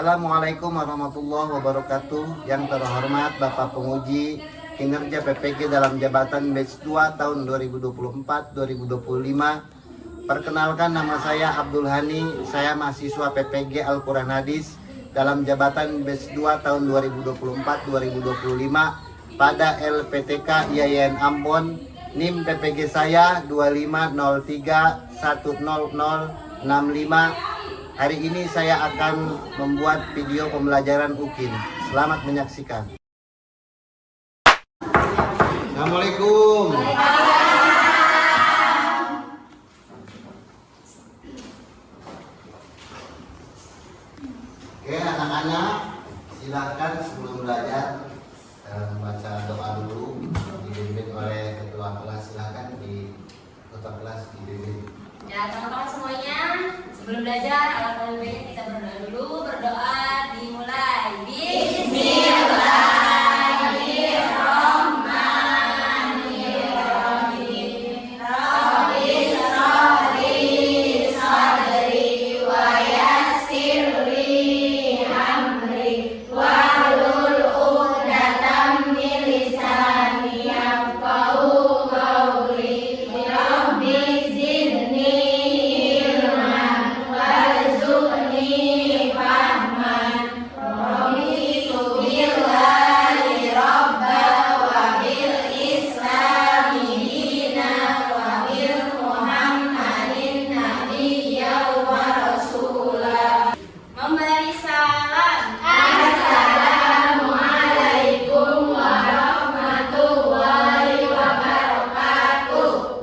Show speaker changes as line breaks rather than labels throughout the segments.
Assalamualaikum warahmatullahi wabarakatuh. Yang terhormat Bapak Penguji Kinerja PPG dalam jabatan batch 2 tahun 2024-2025. Perkenalkan, nama saya Abdul Hani. Saya mahasiswa PPG Al-Quran Hadis dalam jabatan batch 2 tahun 2024-2025 pada LPTK IAIN Ambon. NIM PPG saya 2503100065. Hari ini saya akan membuat video pembelajaran UKIN. Selamat menyaksikan. Assalamualaikum. Oke, anak-anak, silakan sebelum belajar baca doa dulu, dibimbing oleh ketua kelas. Silakan di ketua kelas dibimbing.
Ya, teman-teman semuanya, sebelum belajar alangkah lebih baiknya kita berdoa dulu. Berdoa dimulai. Bismillahirrahmanirrahim. Rabbi shrah li sadri wa yassir li amri wahlul 'uqdatam min lisani yafqahu qawli. Rabbi zidni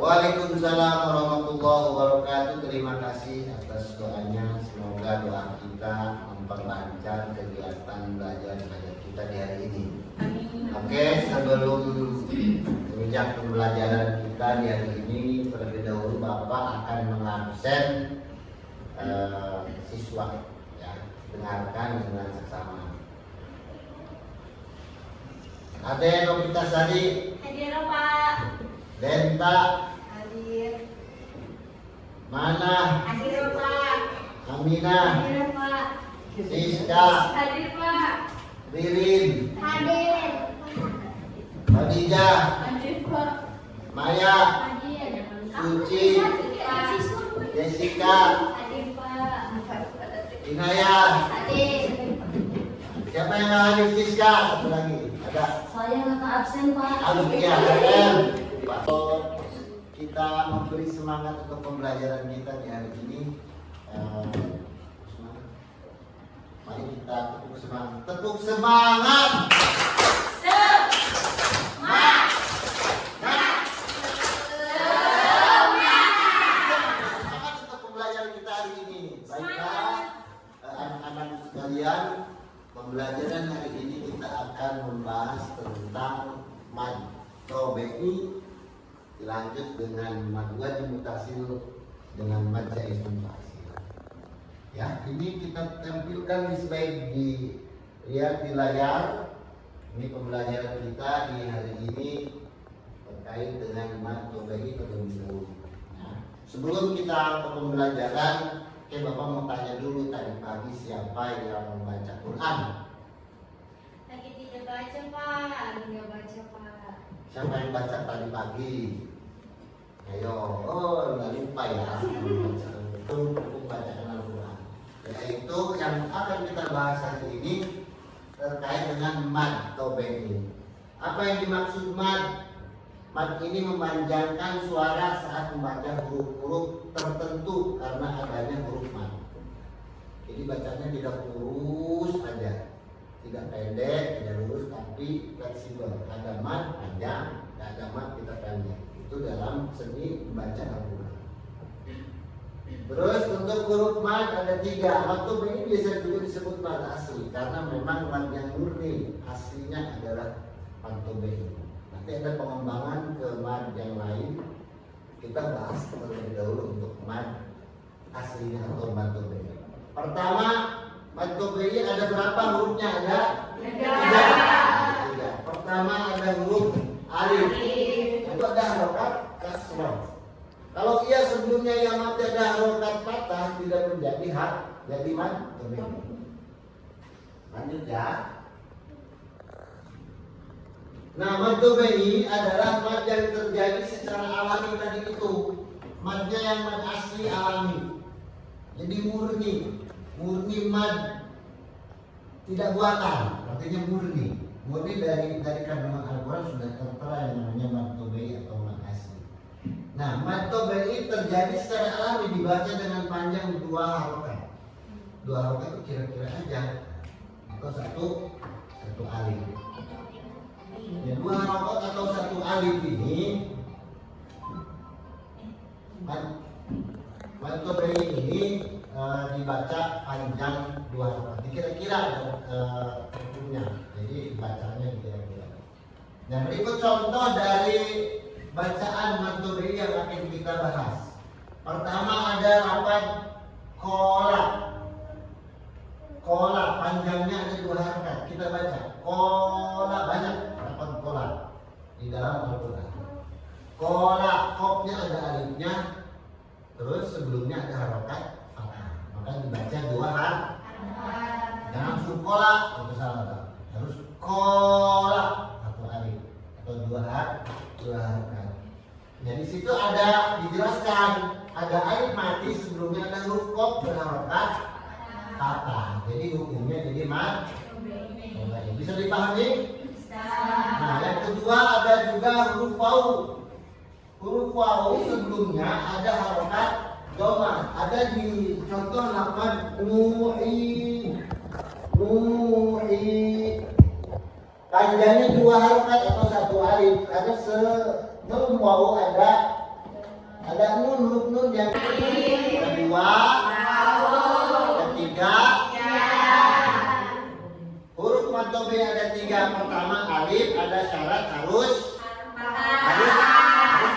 Waalaikumsalam warahmatullahi wabarakatuh. Terima kasih atas doanya. Semoga doa kita memperlancar kegiatan belajar kita di hari ini. Oke, sebelum menginjak pembelajaran kita di hari ini, terlebih dahulu Bapak akan mengabsen siswa. Ya, dengarkan dengan seksama. Ade Novitasari.
Hadir, Pak.
Denta.
Hadir.
Mana?
Hadir, Pak.
Aminah.
Hadir, Pak.
Siska.
Hadir, Pak.
Ririn.
Hadir.
Khadijah.
Hadir, Pak.
Maya.
Hadir.
Suci. Jessica.
Hadir, Pak.
Inayah.
Hadir.
Siapa yang nggak hadir? Siska. Satu lagi. Ada.
Saya nggak absen, Pak.
Harus ya, keren. Kita memberi semangat untuk pembelajaran kita di hari ini. Mari kita tepuk semangat. Tepuk semangat.
Semangat.
Semangat untuk pembelajaran kita hari ini. Baiklah, anak-anak sekalian, pembelajaran hari ini kita akan membahas tentang mad tobe'i dilanjut dengan mad wajib mutasil dengan mad jaiz munfasil. Ya, ini kita tampilkan di slide lihat di layar. Ini pembelajaran kita di hari ini terkait dengan mad tobe'i terlebih dahulu. Nah, sebelum kita ke pembelajaran, Bapak mau tanya dulu, tadi pagi siapa yang membaca Quran?
Lagi tidak baca, Pak. Lagi nggak baca, Pak.
Siapa yang baca tadi pagi? Ayo, oh nggak lupa ya, membaca itu bacaan Al-Quran. Yaitu yang akan kita bahas hari ini terkait dengan mad tobe'i. Apa yang dimaksud mad? Mad ini memanjangkan suara saat membaca huruf-huruf tertentu karena adanya huruf mad. Jadi bacanya tidak lurus aja, tidak pendek, tidak lurus, tapi fleksibel. Ada mad panjang, ada mad kita pendek. Itu dalam seni membaca Al-Quran. Terus untuk huruf mad ada 3. Mad tobe'i biasa juga disebut mad asli karena memang mad yang murni aslinya adalah mad tobe'i. Nanti ada pengembangan ke mad yang lain. Kita bahas terlebih dahulu untuk mad aslinya atau mad tobe'i. Pertama, mad tobe'i ada berapa hurufnya? Ada 3. Pertama ada huruf alif. Itu ada harokat kasroh. Kalau ia sebelumnya yang mati ada harokat patah, tidak menjadi hak, jadi mad tobe'i. Lanjut ya. Nah, mad dobai adalah mad yang terjadi secara alami tadi itu. Madnya yang mad asli alami. Jadi murni mad tidak buatan, artinya murni. Murni dari kandungan Al-Quran sudah tertera yang namanya mad dobai atau mad asli. Nah, mad dobai terjadi secara alami dibaca dengan panjang 2 harokat. 2 harokat itu kira-kira aja atau satu alif. Ya, 2 harokat atau 1 alif ini mad dobai ini dibaca panjang 2 harokat. Kira-kira hukumnya. Jadi bacanya kira-kira. Dan berikut contoh dari bacaan mad dobai yang akan kita bahas. Pertama ada lafaz kola. Kola panjangnya ada 2 harokat. Kita baca kola, banyak lafaz kola di dalam Al-Quran. Kola, kopnya ada alifnya, terus sebelumnya ada harokat fathah. Maka dibaca 2 harokat. Jangan langsung kola, itu salah. Harus kola satu alif atau 2 harokat. Nah, di situ ada dijelaskan ada alif mati sebelumnya ada huruf kof berharokat fathah. Jadi hukumnya jadi mad. Bisa dipahami? Bisa. Nah, yang kedua ada juga huruf waw. Huruf waw sebelumnya ada harokat dhamma. Ada di contoh lafaz nuhi. Panjangnya 2 harokat atau 1 alif. Ada sebelum waw ada nun, huruf nun yang kedua, ketiga, huruf mad dobai ada 3. Pertama alif, ada syarat harus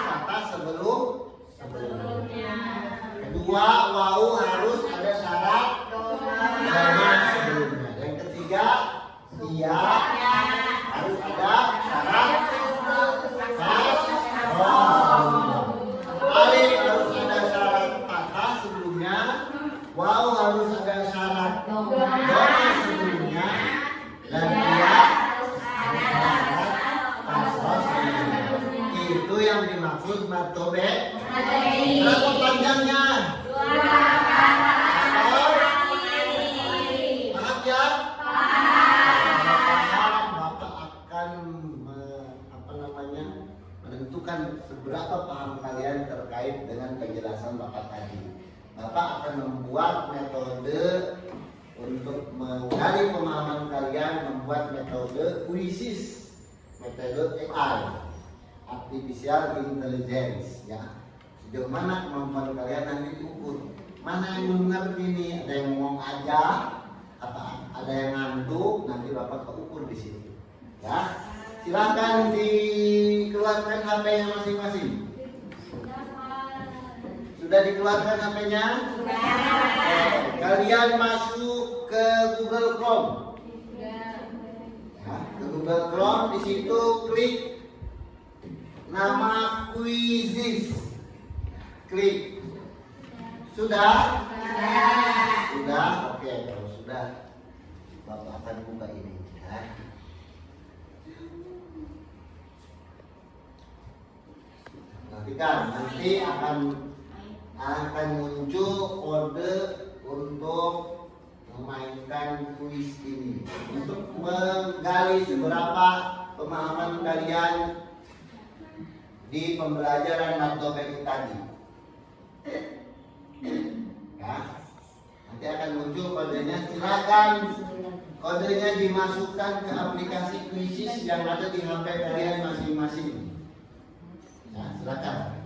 fathah sebelumnya. Kedua waw harus ada syarat dhamma sebelumnya. Yang ketiga iya harus ada syarat alif harus ada syarat fathah sebelumnya, waw harus ada syarat dhamma sebelumnya, dan iya harus ada syarat fathah sebelumnya. Itu yang dimaksud mad dobai. Berapa panjangnya? 2 Maaf ya. Bapak akan menentukan seberapa paham kalian terkait dengan penjelasan Bapak tadi. Bapak akan membuat metode untuk menggali pemahaman kalian, membuat metode kuisis, metode AI, artificial intelligence, ya. Sejauh mana kemampuan kalian nanti diukur. Mana yang mengerti ini, ada yang ngomong aja, ada yang ngantuk, nanti Bapak keukur di sini. Ya, silakan dikeluarkan HP-nya masing-masing. Sudah dikeluarkan HP-nya? Sudah. Kalian masuk ke Google Chrome. Ya, ke Google Chrome, di situ klik nama Quizzes. Klik. Sudah? Sudah. Oke, kalau sudah Bapak akan buka ini, ya. Nanti akan muncul kode untuk memainkan kuis ini untuk menggali seberapa pemahaman kalian di pembelajaran mad dobai tadi. Ya, nanti akan muncul kodenya. Silakan kodenya dimasukkan ke aplikasi Quizzes yang ada di HP kalian masing-masing. Ya, silakan.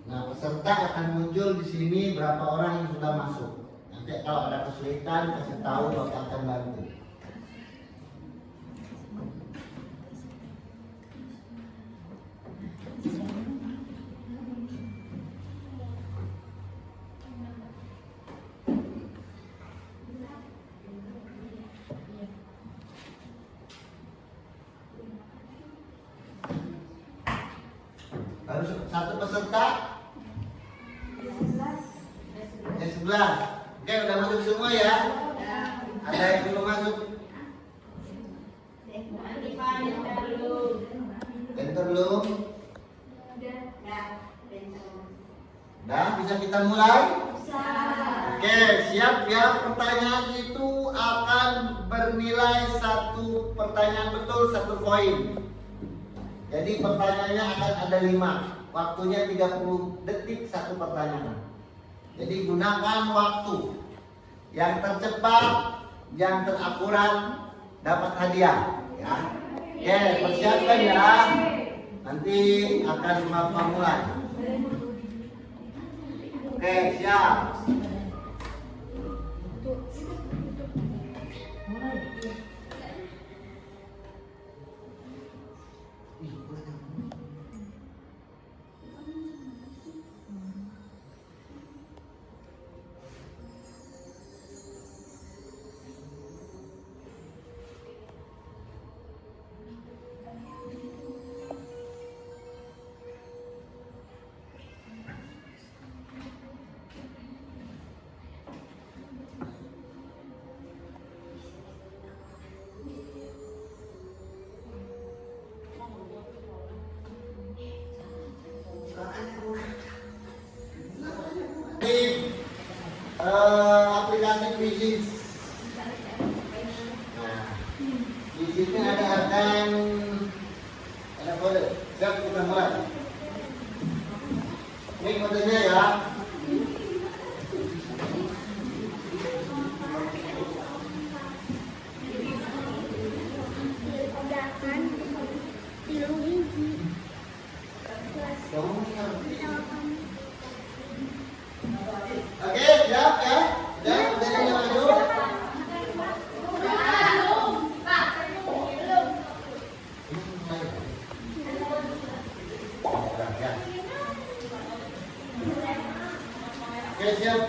Nah, peserta akan muncul di sini berapa orang yang sudah masuk. Nanti kalau ada kesulitan kasih tahu, Bapak akan bantu. Harus satu peserta? 11. Oke, semua ya? Ada yang belum masuk? Bentar belum? Dah, bisa kita mulai? Oke, siap ya. Pertanyaan itu akan bernilai satu pertanyaan betul, satu poin. Jadi pertanyaannya akan ada 5. Waktunya 30 detik satu pertanyaan. Jadi gunakan waktu. Yang tercepat, yang terakurat dapat hadiah. Ya. Oke, persiapkan ya. Nanti akan Bapak mulai. Oke, siap. Aplikasi Quizzes. Nah, di sini ada kode. Siap, kita mulai. Ini kodenya ya. Oke, siap ya. Dan kodenya masuk. Oke, siap.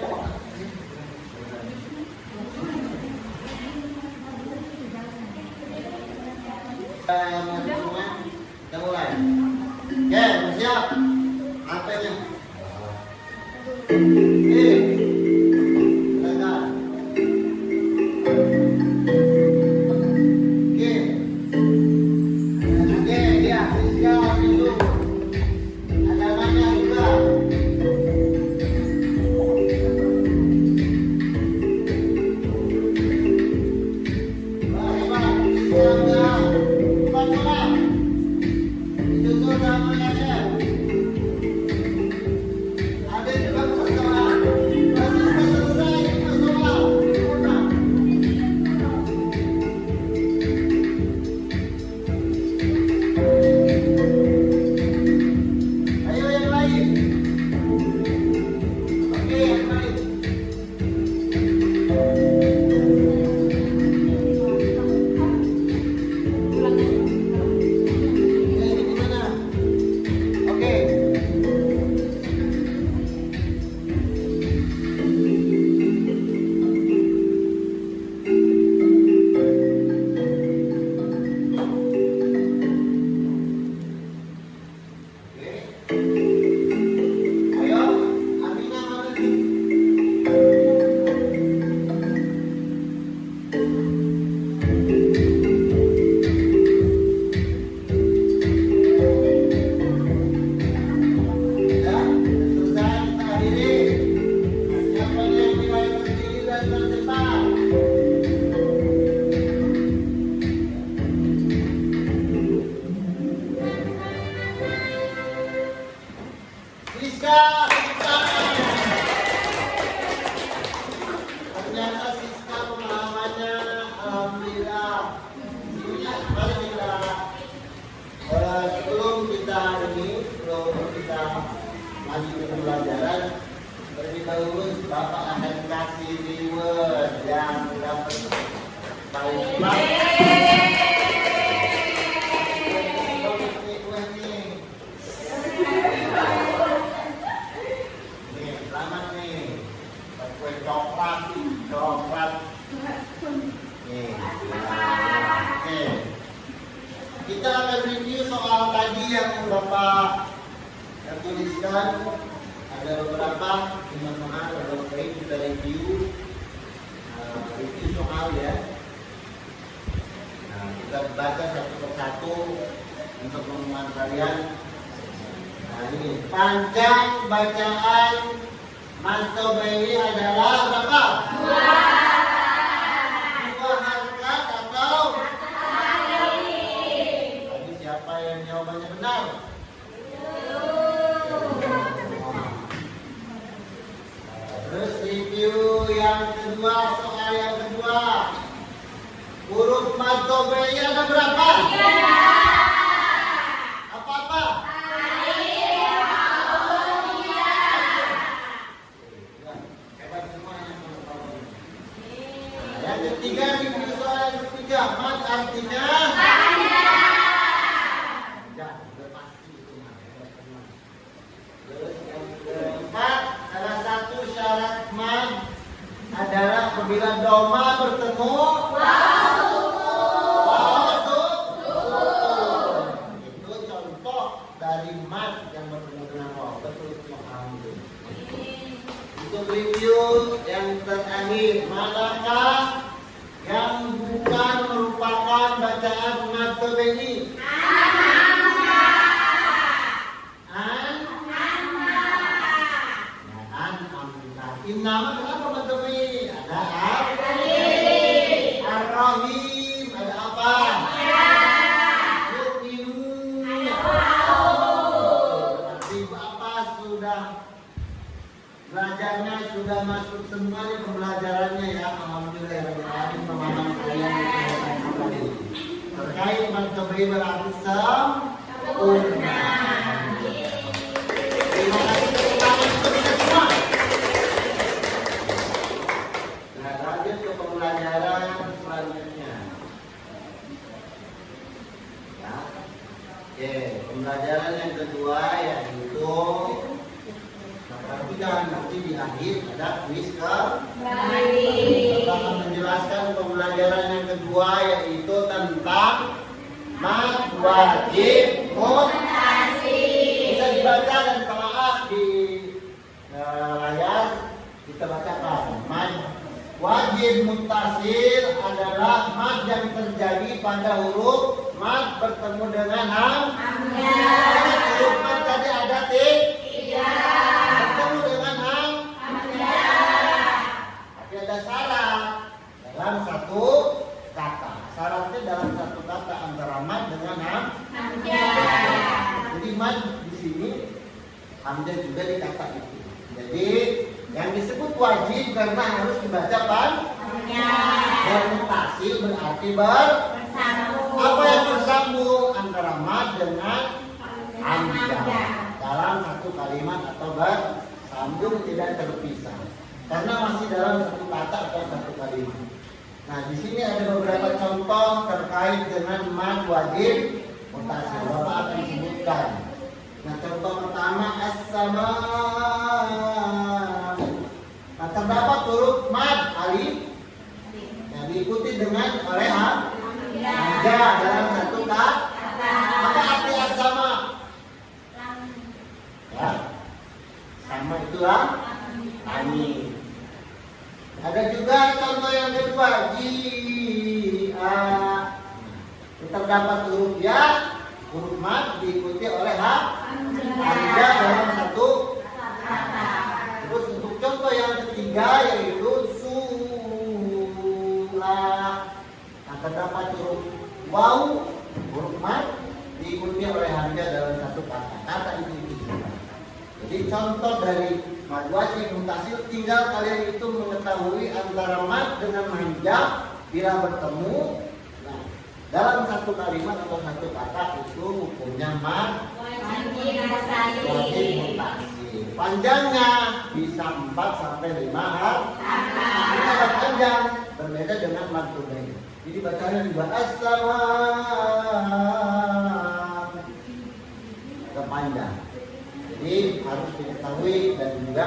Kita mulai. Oke, siap. Apelnya. Ternyata Siska pemahamannya alhamdulillah. Mari kita sebelum kita lanjut ke pembelajaran, terlebih dahulu Bapak akan kasih reward yang dapat paling coklat. Nih. Oke. Kita akan review soal tadi yang Bapak tuliskan. Ada beberapa, teman-teman, kita review. review soal ya. Nah, kita baca satu persatu untuk pengumuman kalian. Nah, ini panjang bacaan Mantobeli adalah berapa? Dua harkat atau? Tadi siapa yang jawabannya benar? Terus review yang kedua, soal yang kedua. Huruf Mantobeli ada berapa? Apa-apa? Yang ketiga, review soal yang ketiga. Mat artinya? Ya, udah pasti itu mat. Terus yang keempat, salah satu syarat mat adalah apabila doma bertemu itu contoh dari mat yang bertemu dengan waw. Betul semua. Untuk review yang terakhir, manakah yang bukan merupakan bacaan Mantobeli? Innama kenapa Mantobeli? Ada Ar-Rahim, ada apa? Yu'minun. Berarti Bapak sudah belajarnya, sudah masuk semuanya pembelajarannya ya. Alhamdulillah ya Rabbil Alamin, pemahaman kalian terkait Mantobeli berarti sempurna. Terima kasih tepuk tangan untuk kita semua. Nah, lanjut ke pembelajaran selanjutnya. Ya. Oke, pembelajaran yang kedua yaitu tapi jangan nanti di akhir ada kuis kembali. Kita akan menjelaskan pembelajaran yang kedua yaitu tentang mat wajib mutasi. Bisa dibaca dan telaah di layar. Kita bacakan. Mat wajib mutasil adalah mat yang terjadi pada huruf mat bertemu dengan hamzah. Huruf mat tadi ada bertemu dengan hamzah. Tapi ada syarat dalam satu kata. Syaratnya dalam satu kata antara mat dengan hamzah. Jadi mat di sini, hamzah juga di kata itu. Jadi yang disebut wajib karena harus dibaca dan mutasil berarti bersambung. Apa yang bersambung antara mat dengan hamzah dalam satu kalimat atau bersambung tidak terpisah karena masih dalam satu kata atau satu kalimat. Nah, di sini ada beberapa contoh terkait dengan mat wajib mutasil. Bapak akan sebutkan. Nah, contoh pertama as-sama. Nah, terdapat huruf mat alif yang diikuti dengan oleh hamzah dalam satu kata. Apa arti as-sama? Ya, sama itulah langit. Ada juga contoh yang kedua terdapat huruf ya, huruf mat diikuti oleh hamzah dalam satu kata. Terus untuk contoh yang ketiga yaitu sulah. Nah, terdapat huruf waw, huruf mat diikuti oleh hamzah dalam satu kata. Kata itu. Jadi contoh dari mat wajib mutasil, tinggal kalian itu mengetahui antara mat dengan hamzah bila bertemu. Nah, dalam satu kalimat atau satu kata itu hukumnya mat wajib mutasil. Panjangnya bisa 4 sampai 5 halaman. Panjang berbeda dengan Mantobeli. Jadi bacanya juga as-salam. Agak panjang. Jadi harus diketahui dan juga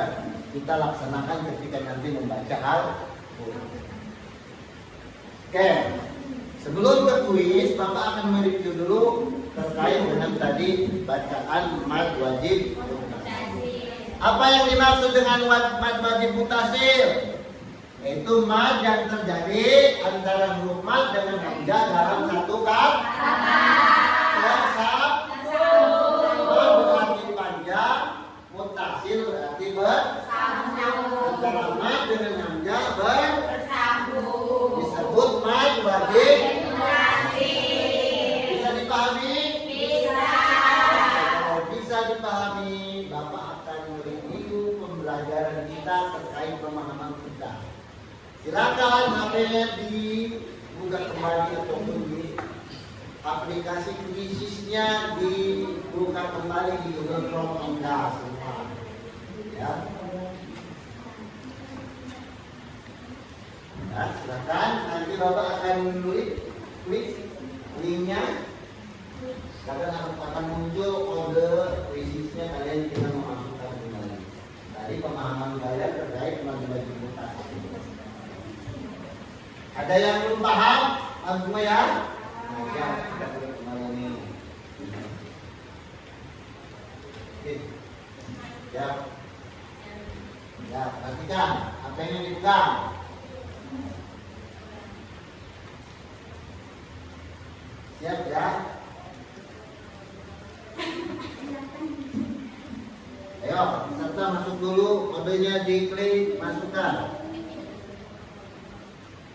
kita laksanakan ketika nanti membaca Al-Quran. Oke, sebelum ke kuis, Bapak akan mereview dulu terkait dengan tadi bacaan mat wajib mutasil. Apa yang dimaksud dengan mat wajib mutasil? Yaitu mad yang terjadi antara huruf mad dengan hamzah dalam satu kata. Mad berarti panjang, mutasil berarti bersambung. Antara mad dengan hamzah bersambung. Disebut mad wajib. Bisa dipahami? Kalau bisa dipahami, Bapak akan mereview pembelajaran kita terkait pemahaman kita. Silakan HP-nya dibuka kembali ataupun di aplikasi Quizizz-nya dibuka kembali di Google Chrome Anda semua. Ya. Nah, silakan nanti Bapak akan klik linknya. Silakan akan muncul kode Quizizz-nya, kalian bisa memasukkan kembali. Tadi pemahaman kalian terkait bagi-bagi mutasi. Ada yang belum paham? Semua ya? Nah, ya, kita boleh kembali ini. Oke. Ya. Ya, perhatikan apa yang dipegang. Siap ya? Ayo, peserta masuk dulu, kodenya diklik, masukkan.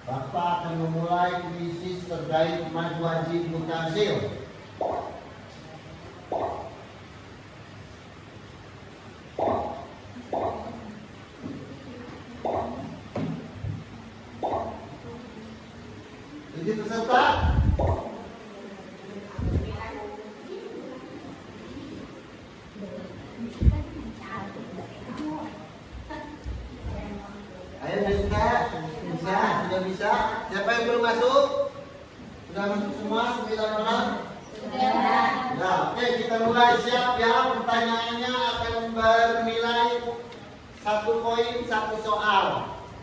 Bapak akan memulai Quizizz terkait mad wajib mutasil. Jadi peserta, ayo bisa, sudah bisa. Siapa yang belum masuk? Sudah masuk semua 9 orang? Sudah. Oke, kita mulai. Siap ya? Pertanyaannya akan bernilai 1 poin 1 soal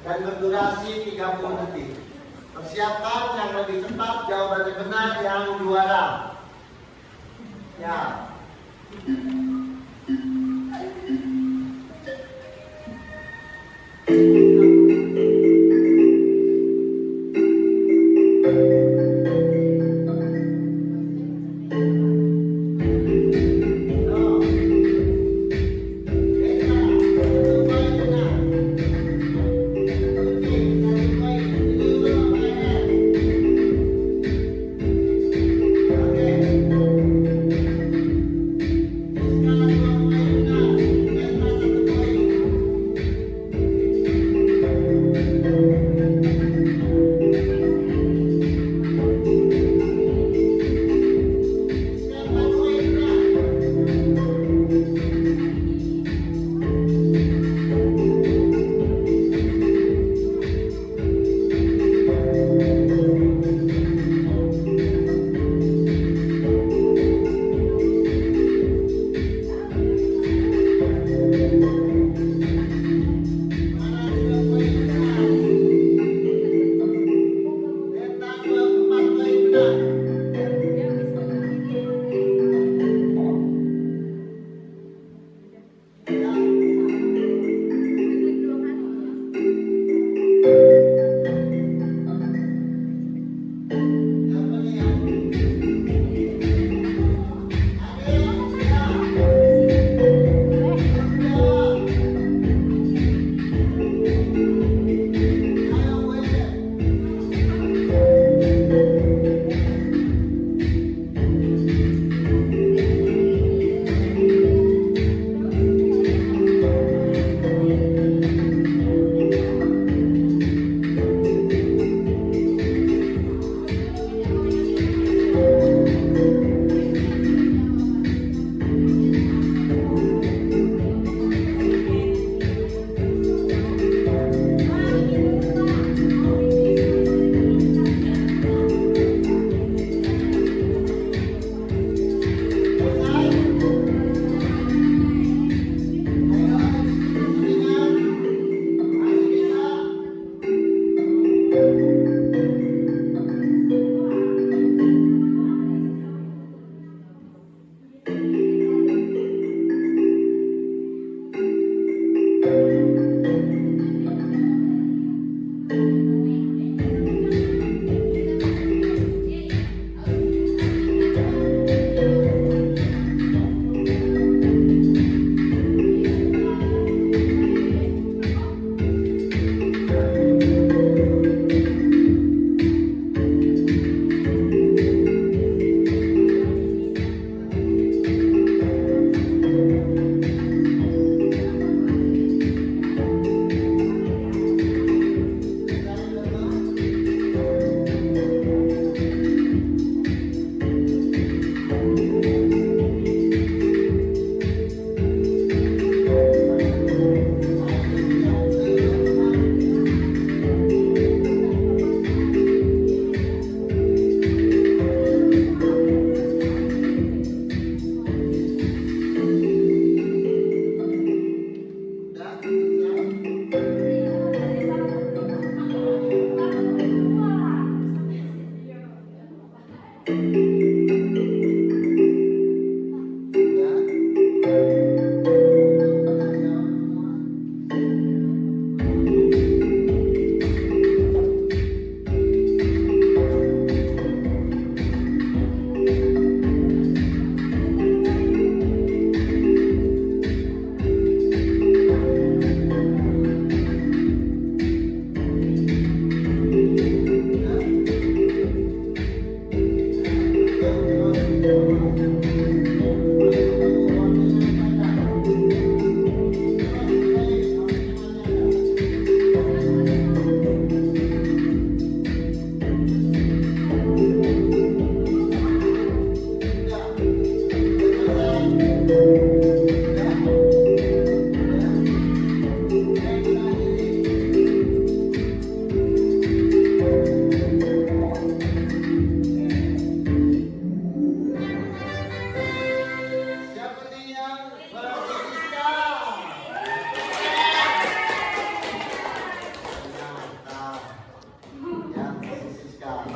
dan berdurasi 30 detik. Persiapkan yang lebih cepat, jawabannya benar yang juara. Ya. Oke.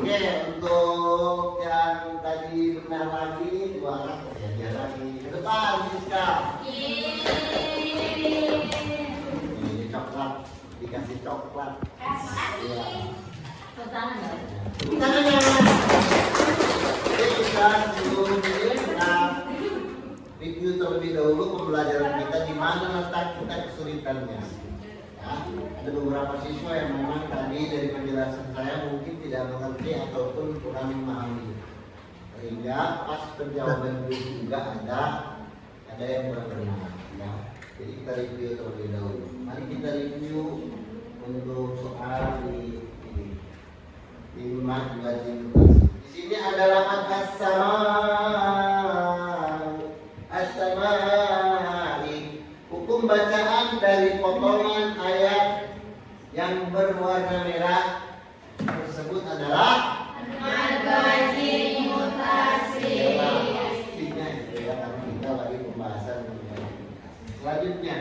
Oke, untuk yang tadi benar lagi, dua anak ya lagi ke depan, Siska. Ini coklat, dikasih coklat. Iya.
Tangan.
Tangannya. Oke, kita sebelum ini kita review terlebih dahulu pembelajaran kita di mana letak kita kesulitannya. Ya, ada beberapa siswa yang memang tadi dari penjelasan saya mungkin tidak mengerti ataupun kurang memahami, sehingga pas penjawaban juga ada yang kurang benar. Ya. Jadi kita review terlebih dahulu. Mari kita review untuk soal di mat wajib. Di sini ada lafaz as-samai. Hukum bacaan dari potongan ayat yang berwarna merah tersebut adalah
Mad wajib mutasil.
pastinya itu ya, karena kita lagi pembahasan mengenai. Selanjutnya,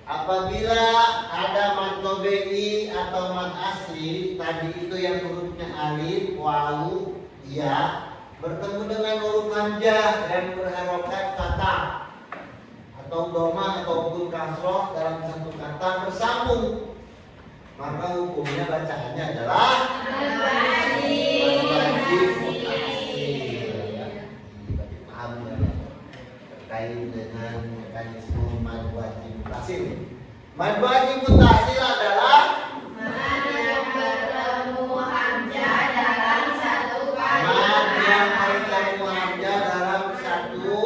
apabila ada mad tobe'i atau mad asli, tadi itu yang hurufnya alif, wawu, ya, bertemu dengan huruf hamzah dan berharokat fathah atau doma ataupun kasroh dalam satu kata bersambung, maka hukumnya bacaannya adalah wajib mutasil. Paham ya? Terkait dengan mekanisme mad wajib mutasil. Mad wajib mutasil adalah
Mad yang bertemu hamzah dalam satu
mad
kalimat.
yang bertemu hamzah dalam satu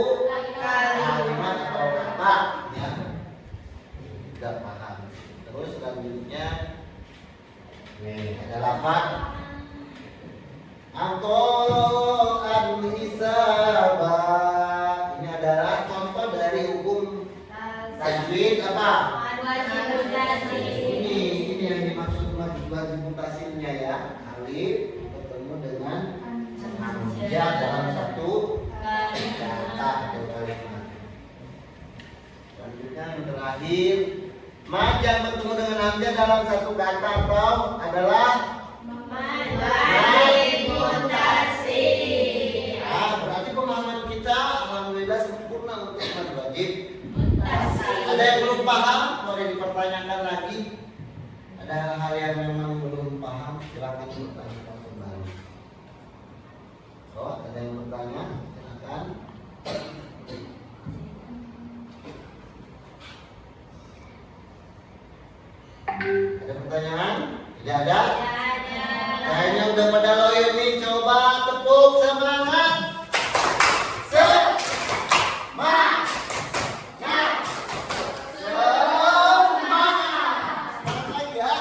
kalimat atau kata, ya. Tidak paham. Terus selanjutnya, nih ada lafaz Aqo'an hisabah. Ini adalah contoh dari hukum tajwid apa?
Mad wajib mutasil.
Ini yang dimaksud mad wajib mutasilnya ya. Alif bertemu dengan hamzah dalam satu kata atau kalimat. Selanjutnya yang terakhir, mad yang bertemu dengan hamzah dalam satu kata atau adalah
Mad wajib mutasil.
ya, berarti pemahaman kita alhamdulillah sempurna untuk mad wajib. Ada yang belum paham, boleh dipertanyakan lagi. Ada hal-hal yang memang belum paham, silakan dipertanyakan kembali. Oh, ada yang bertanya? Silakan. Ada pertanyaan? Tidak ada? Kayaknya udah pada loyo nih, coba tepuk semangat. Semangat. Semangat lagi ya.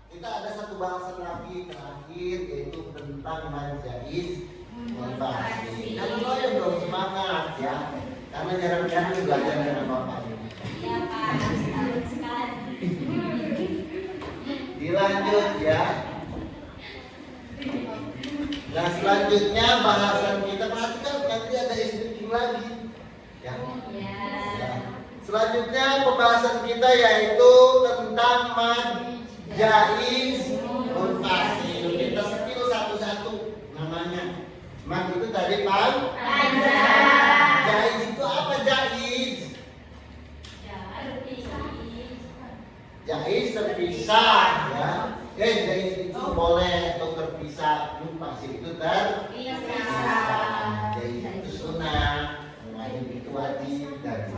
Kita ada satu bahasan lagi terakhir, yaitu tentang manjais motivasi. Kalau loyo dong semangat ya, karena jarang-jarang belajar dengan bapak ini.
Iya Pak, harus sekali.
Dilanjut ya. Nah selanjutnya bahasan kita, perhatikan nanti ada speaking lagi ya. Ya. Selanjutnya pembahasan kita yaitu tentang mad jaiz munfasil. Kita skip Mat itu tadi panjang. Jaiz itu apa jaiz? Jaiz terpisah ya. Jaiz itu boleh atau terpisah. Pasti itu terpisah. Jaiz itu sunnah, wajib itu wajib dan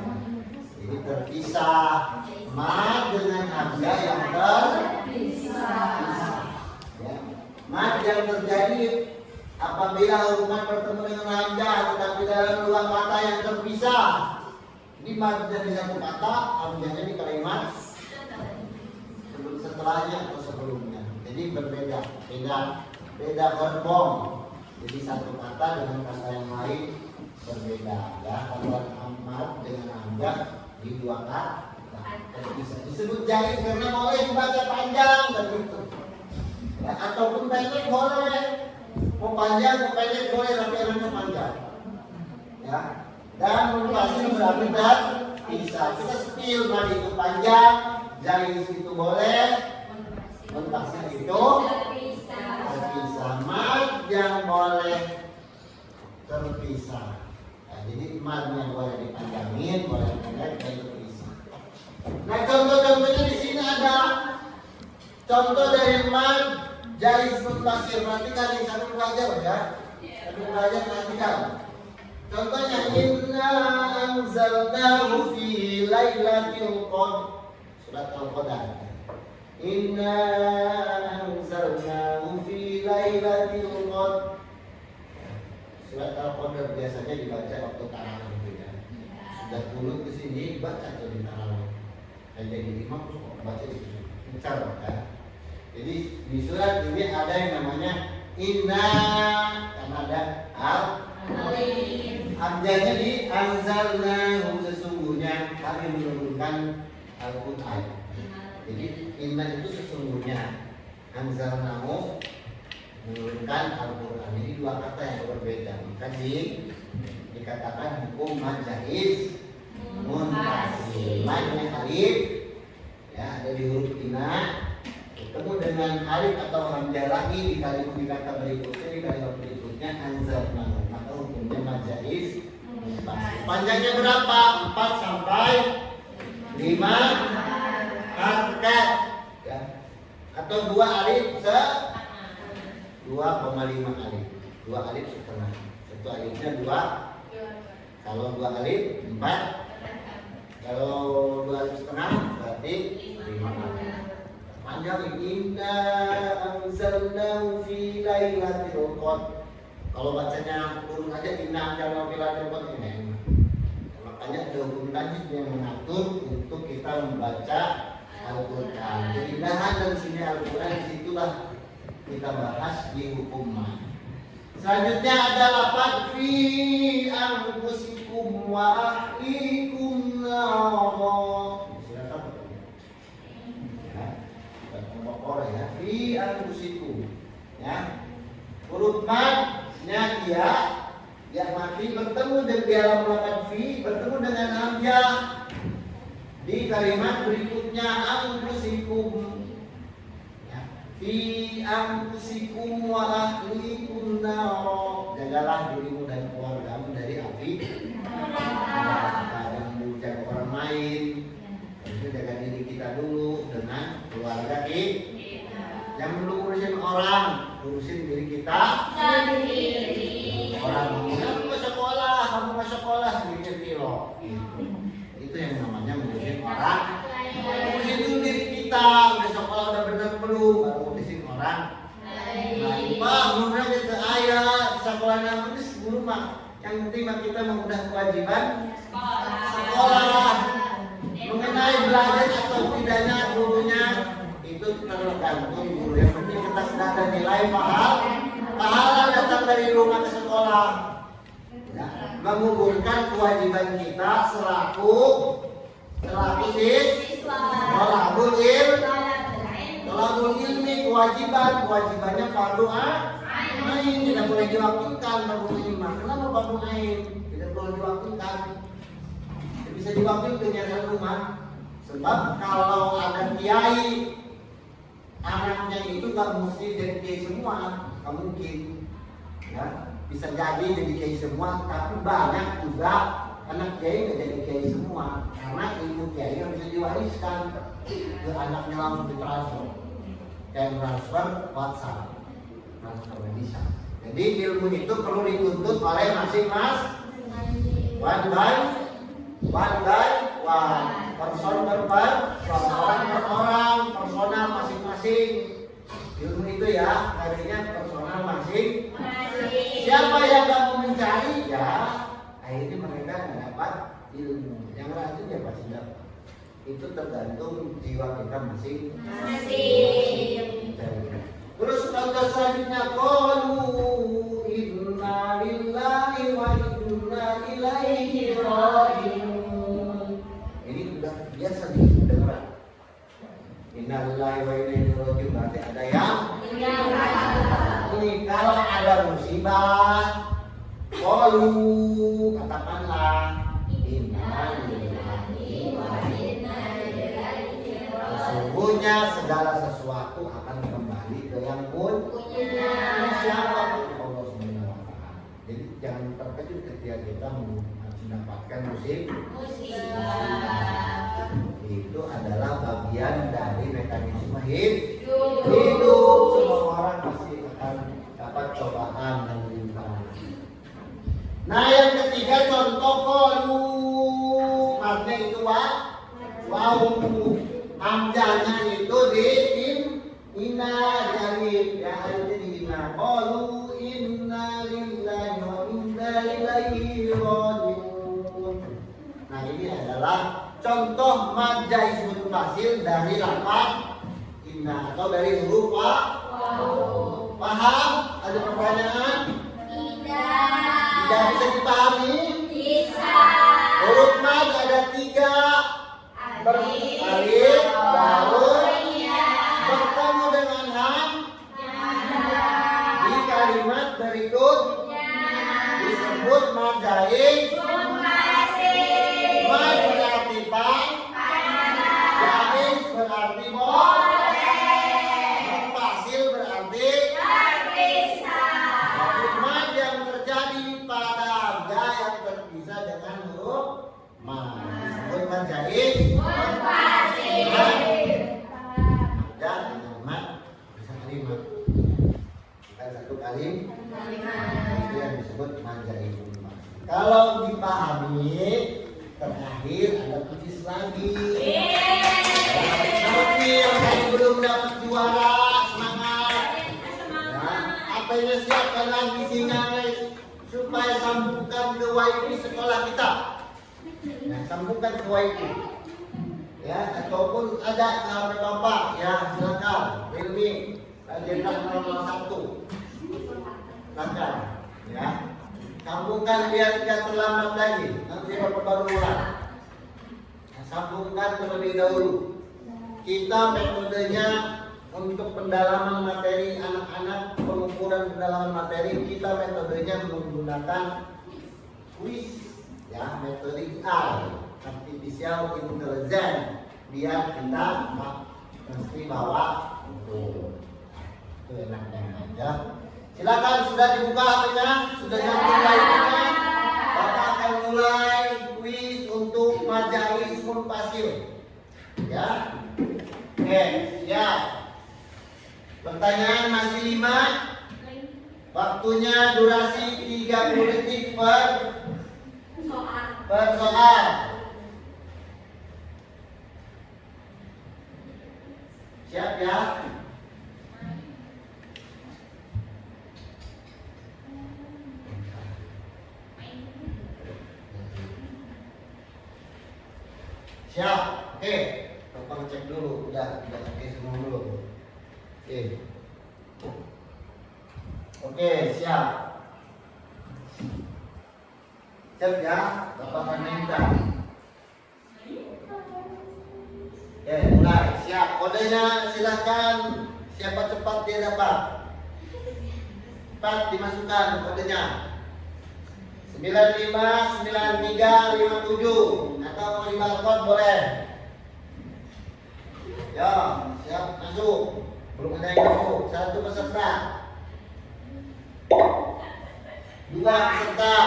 ini terpisah. Mat dengan hamzah yang terpisah. Ya. Mat yang terjadi apabila huruf mat bertemu dengan hamzah tetapi dalam dua kata yang terpisah. Ini mat jadi satu kata, hamzahnya di kalimat setelahnya atau sebelumnya. Jadi berbeda, beda gerbong. Jadi satu kata dengan kata yang lain berbeda. Ya, kalau mat dengan hamzah di dua kata terpisah. Disebut jaiz karena boleh dibaca panjang dan itu. Ya, ataupun pendek boleh. Mau panjang, mau pendek boleh, tapi enaknya panjang. Ya. Dan munfasil berarti terpisah. Kita sepil, mat itu panjang, jaiz itu boleh, munfasil itu terpisah. Mat yang boleh terpisah. Nah, jadi mat yang boleh dipanjangin, boleh pendek, dan terpisah. Nah, contoh-contohnya di sini ada contoh dari mat jaiz munfasil. Perhatikan yang satu belajar ya. Satu belajar perhatikan. Contohnya inna anzalnahu fi lailatul qadr. Surat Al-Qadar. Inna anzalnahu fi lailatul qadr. Surat Al-Qadar biasanya dibaca waktu tarawih ya. Sudah turun ke sini baca atau di tarawih. Jadi imam kok baca itu. Bicara ya. Jadi di surat ini ada yang namanya inna, karena ada hamzahnya di anzalnahu, sesungguhnya kami menurunkan Al-Quran. Jadi inna itu sesungguhnya, anzalnahu menurunkan Al-Quran. Ini dua kata yang berbeda. Maka dikatakan hukum mat jaiz munfasil. Matnya alif ya, ada di huruf inna ketemu dengan alif atau hamzah lagi di kata berikutnya, di kalimat berikutnya anzalnahu, maka hukumnya mat jaiz munfasil. Panjangnya berapa? 4 sampai 5 harakat ya. Atau 2 alif 2,5 alif. 2 alif setengah. Satu alifnya 2. Kalau 2 alif 4. Kalau 2 alif setengah berarti 5 alif. Panjang inna anzalnahu fi lailatul qadr. Kalau bacanya turun aja inna anzalnahu fi lailatul qadr ini. Makanya ada hukum tajwid yang mengatur untuk kita membaca Al-Quran. Keindahan dan sini Al-Quran, disitulah kita bahas di hukum mat. Selanjutnya ada lafaz fi anfusikum wa ahlikum nara. Ya, fi anfusikum ya. Huruf mat-nya dia yang mati bertemu dengan dalam lafaz fi bertemu dengan hamzah di kalimat berikutnya anfusikum ya. Fi anfusikum wa ahlikum nara. Jagalah dirimu dan keluargamu dari api neraka. Jangan menjaga orang lain. Itu jaga diri kita dulu dengan keluarga kita. Jangan dulu urusin orang, urusin diri kita sendiri. Orang ngomong, kamu nggak sekolah, sedikit kilo. Itu yang namanya ngurusin orang. Urusin dulu diri kita, udah sekolah udah benar belum, baru urusin orang. Pak, menurut kita ayah sekolahnya habis guru mah. Yang penting mah kita mengudah kewajiban sekolah. Mengenai belajar atau tidaknya gurunya itu tergantung guru. Yang penting kita sudah ada nilai pahala datang dari rumah ke sekolah ya, menggugurkan kewajiban kita selaku siswa. Tolabul ilmi kewajibannya fardu ain, tidak boleh diwakilkan. Fardu ilmi kenapa fardu ain tidak boleh diwakilkan? Bisa diwakilkan yang rumah. Sebab kalau ada kiai anaknya itu gak mesti jadi kiai semua, gak mungkin. Ya, bisa jadi kiai semua, tapi banyak juga anak kiai nggak jadi kiai semua, karena ilmu kiai yang bisa diwariskan ke anaknya langsung ditransfer, kayak transfer WhatsApp, transfer bisa. Jadi ilmu itu perlu dituntut oleh masing-masing, one by one, person per person, orang per orang, personal masing-masing. Ilmu itu ya, akhirnya personal masing-masing. Siapa yang nggak mau mencari, ya akhirnya mereka nggak dapat ilmu. Yang rajin ya pasti dapat. Itu tergantung jiwa kita masing-masing. Terus kata selanjutnya, qalu inna lillahi wa inna ilaihi raji'un. Ini udah biasa didengar. Inna lillahi wa inna ilaihi raji'un, berarti ada yang ini kalau ada musibah, qalu katakanlah inna lillahi wa inna ilaihi raji'un. Sesungguhnya segala sesuatu akan kembali ke yang punya. Siapa pun Allah Subhanahu wa Ta'ala. Jadi jangan terkejut ketika kita mendapatkan musibah. Itu adalah bagian dari mekanisme hidup. Semua orang pasti akan dapat cobaan dan rintangan. Nah, yang ketiga contoh qalu, makna itu wow. Hamzahnya itu di inna dari ya di inna qalu inna lillahi wa inna ilaihi raji'un. Nah, ini adalah contoh mad ismul fasil dari lafaz inna atau dari huruf waw. Paham? Ada pertanyaan? Tidak bisa dipahami? Bisa. Huruf mad ada 3. Alif, baru, bertemu dengan ham di kalimat berikut disebut mad jaiz. Mad berarti bang, jaiz berarti munfasil berarti mad yang terjadi pada hamzah yang terpisah dengan huruf mad disebut mad jaiz. Dan kalimat bisa kalimat bukan satu kalimat itu yang disebut manjain. Kalau dipahami terakhir ada tulis lagi. Seperti yang belum dapat juara semangat. Apa yang siapkan lagi singa supaya sambungkan ke wifi sekolah kita. Nah, sambungkan ke wifi. Ya, ataupun ada sahabat bapak, ya silakan filmi jenderal nomor 1 silakan ya, sambungkan biar tidak terlambat lagi, nanti bapak baru mulai. Sambungkan terlebih dahulu. Kita metodenya untuk pendalaman materi anak-anak, pengukuran pendalaman materi kita metodenya menggunakan kuis ya, metode AI, artificial intelligence, biar kita mesti bawa itu enaknya aja. Silakan, sudah dibuka HP-nya, sudah nyambung live-nya. Bapak akan mulai kuis untuk mad jaiz munfasil. Ya, oke, siap. Pertanyaan masih 5. Waktunya durasi 30 detik per soal. Siap ya? Siap? Oke. Bapak cek dulu. Udah oke semua dulu. Oke, siap. Siap ya? Bapak akan minta. Mulai. Siap. Kodenya silakan. Siapa cepat dia dapat. Cepat dimasukkan kodenya. 95 93 57 atau mau dibarcode boleh. Ya, siap masuk. Belum ada yang masuk. 1 peserta. 2 peserta.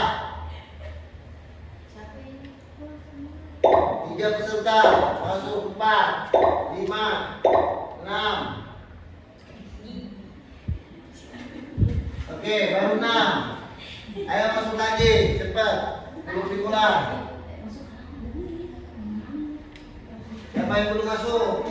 3 peserta. Masuk 4, 5, 6. Oke, baru 6. Ayo masuk lagi, cepat. Belum dimulai. Siapa yang belum masuk?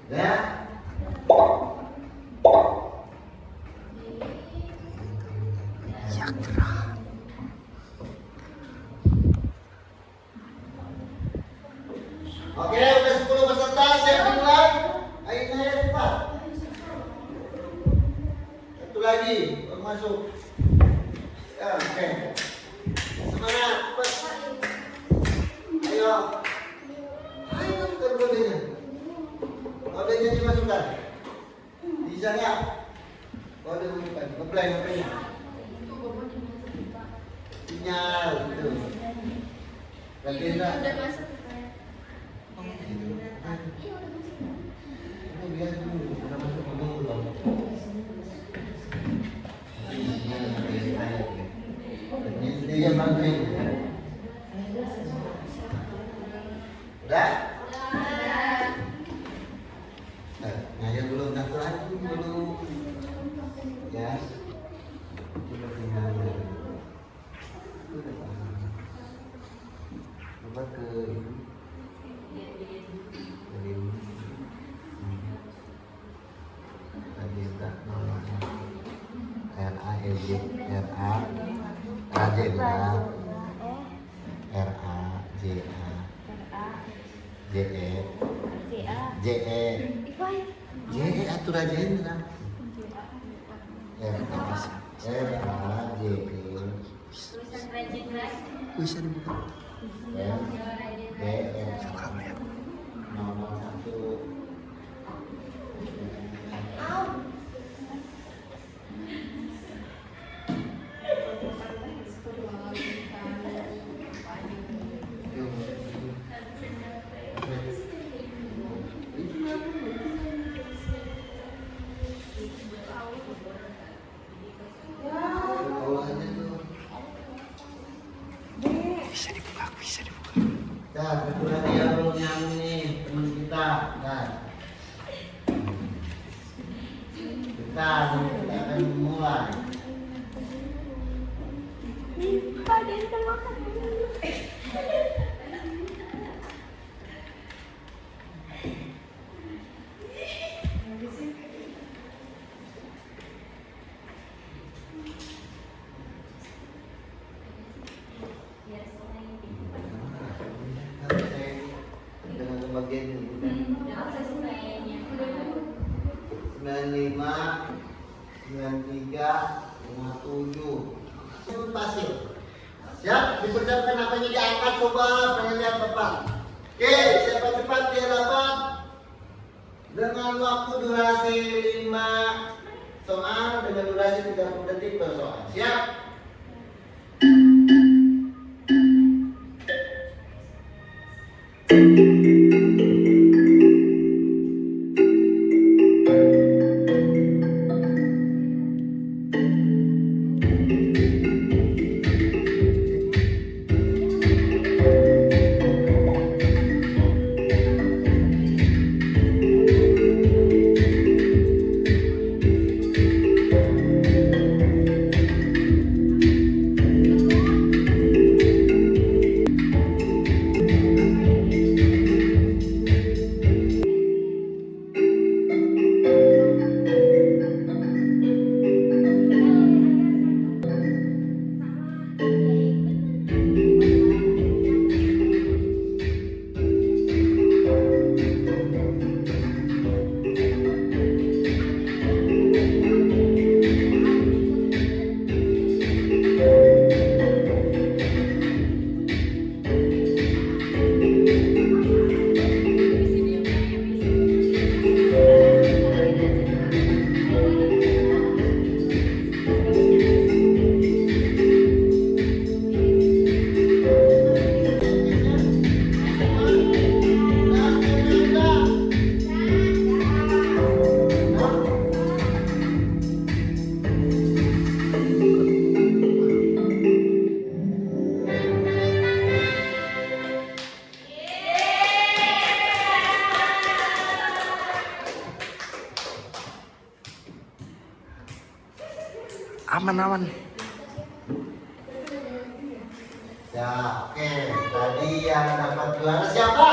Ya. Oke, udah 10 peserta, siap dimulai. Ayo naik cepat. Satu lagi, baru masuk. Ya, oke. Semangat, cepat. Ayo. Ayo masukkan kodenya. Kodenya dimasukkan. Bisa nggak? Kode bukan. Ngeplay, ngeplay. Sinyal, gitu. Berarti enggak?
Udah masuk.
Udah? Ngajar dulu, daftar dulu. Ya. Coba ke atur aja ini lah.
Tulisan rajin kelas.
Bisa dibuka.
Nomor 1.
Bisa dibuka, bisa dibuka.
Dah, kebetulan dia belum nyampe nih, teman kita. Dah. Kita akan mulai.
Pak, dia udah makan.
Dengan bagian ini. 95, 93, 57. Pasir. Siap? Dipersiapkan apanya diangkat, coba pengen lihat Bapak. Oke, siapa cepat dia dapat dengan waktu durasi 5 soal dengan durasi 30 detik per soal. Siap?
aman.
Ya, oke. Tadi yang dapat juara siapa?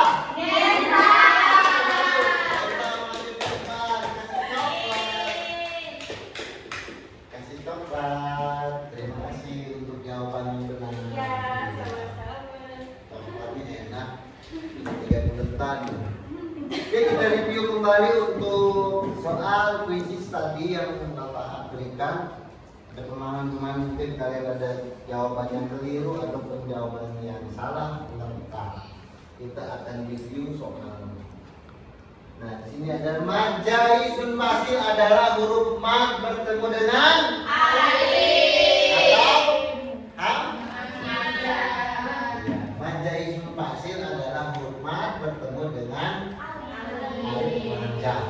Kasih coklat. Terima kasih untuk jawaban yang benar. Coklatnya enak. 3 buletan. Oke, kita review kembali untuk soal kuisis tadi yang Bapak berikan. Ada pemahaman mungkin kalian ada jawaban yang keliru ataupun jawaban yang salah tentang kita akan review soal. Nah, di sini ada majaisun fasil adalah huruf mad bertemu dengan atau ya, majaisun fasil adalah huruf mad bertemu dengan alif hamzah.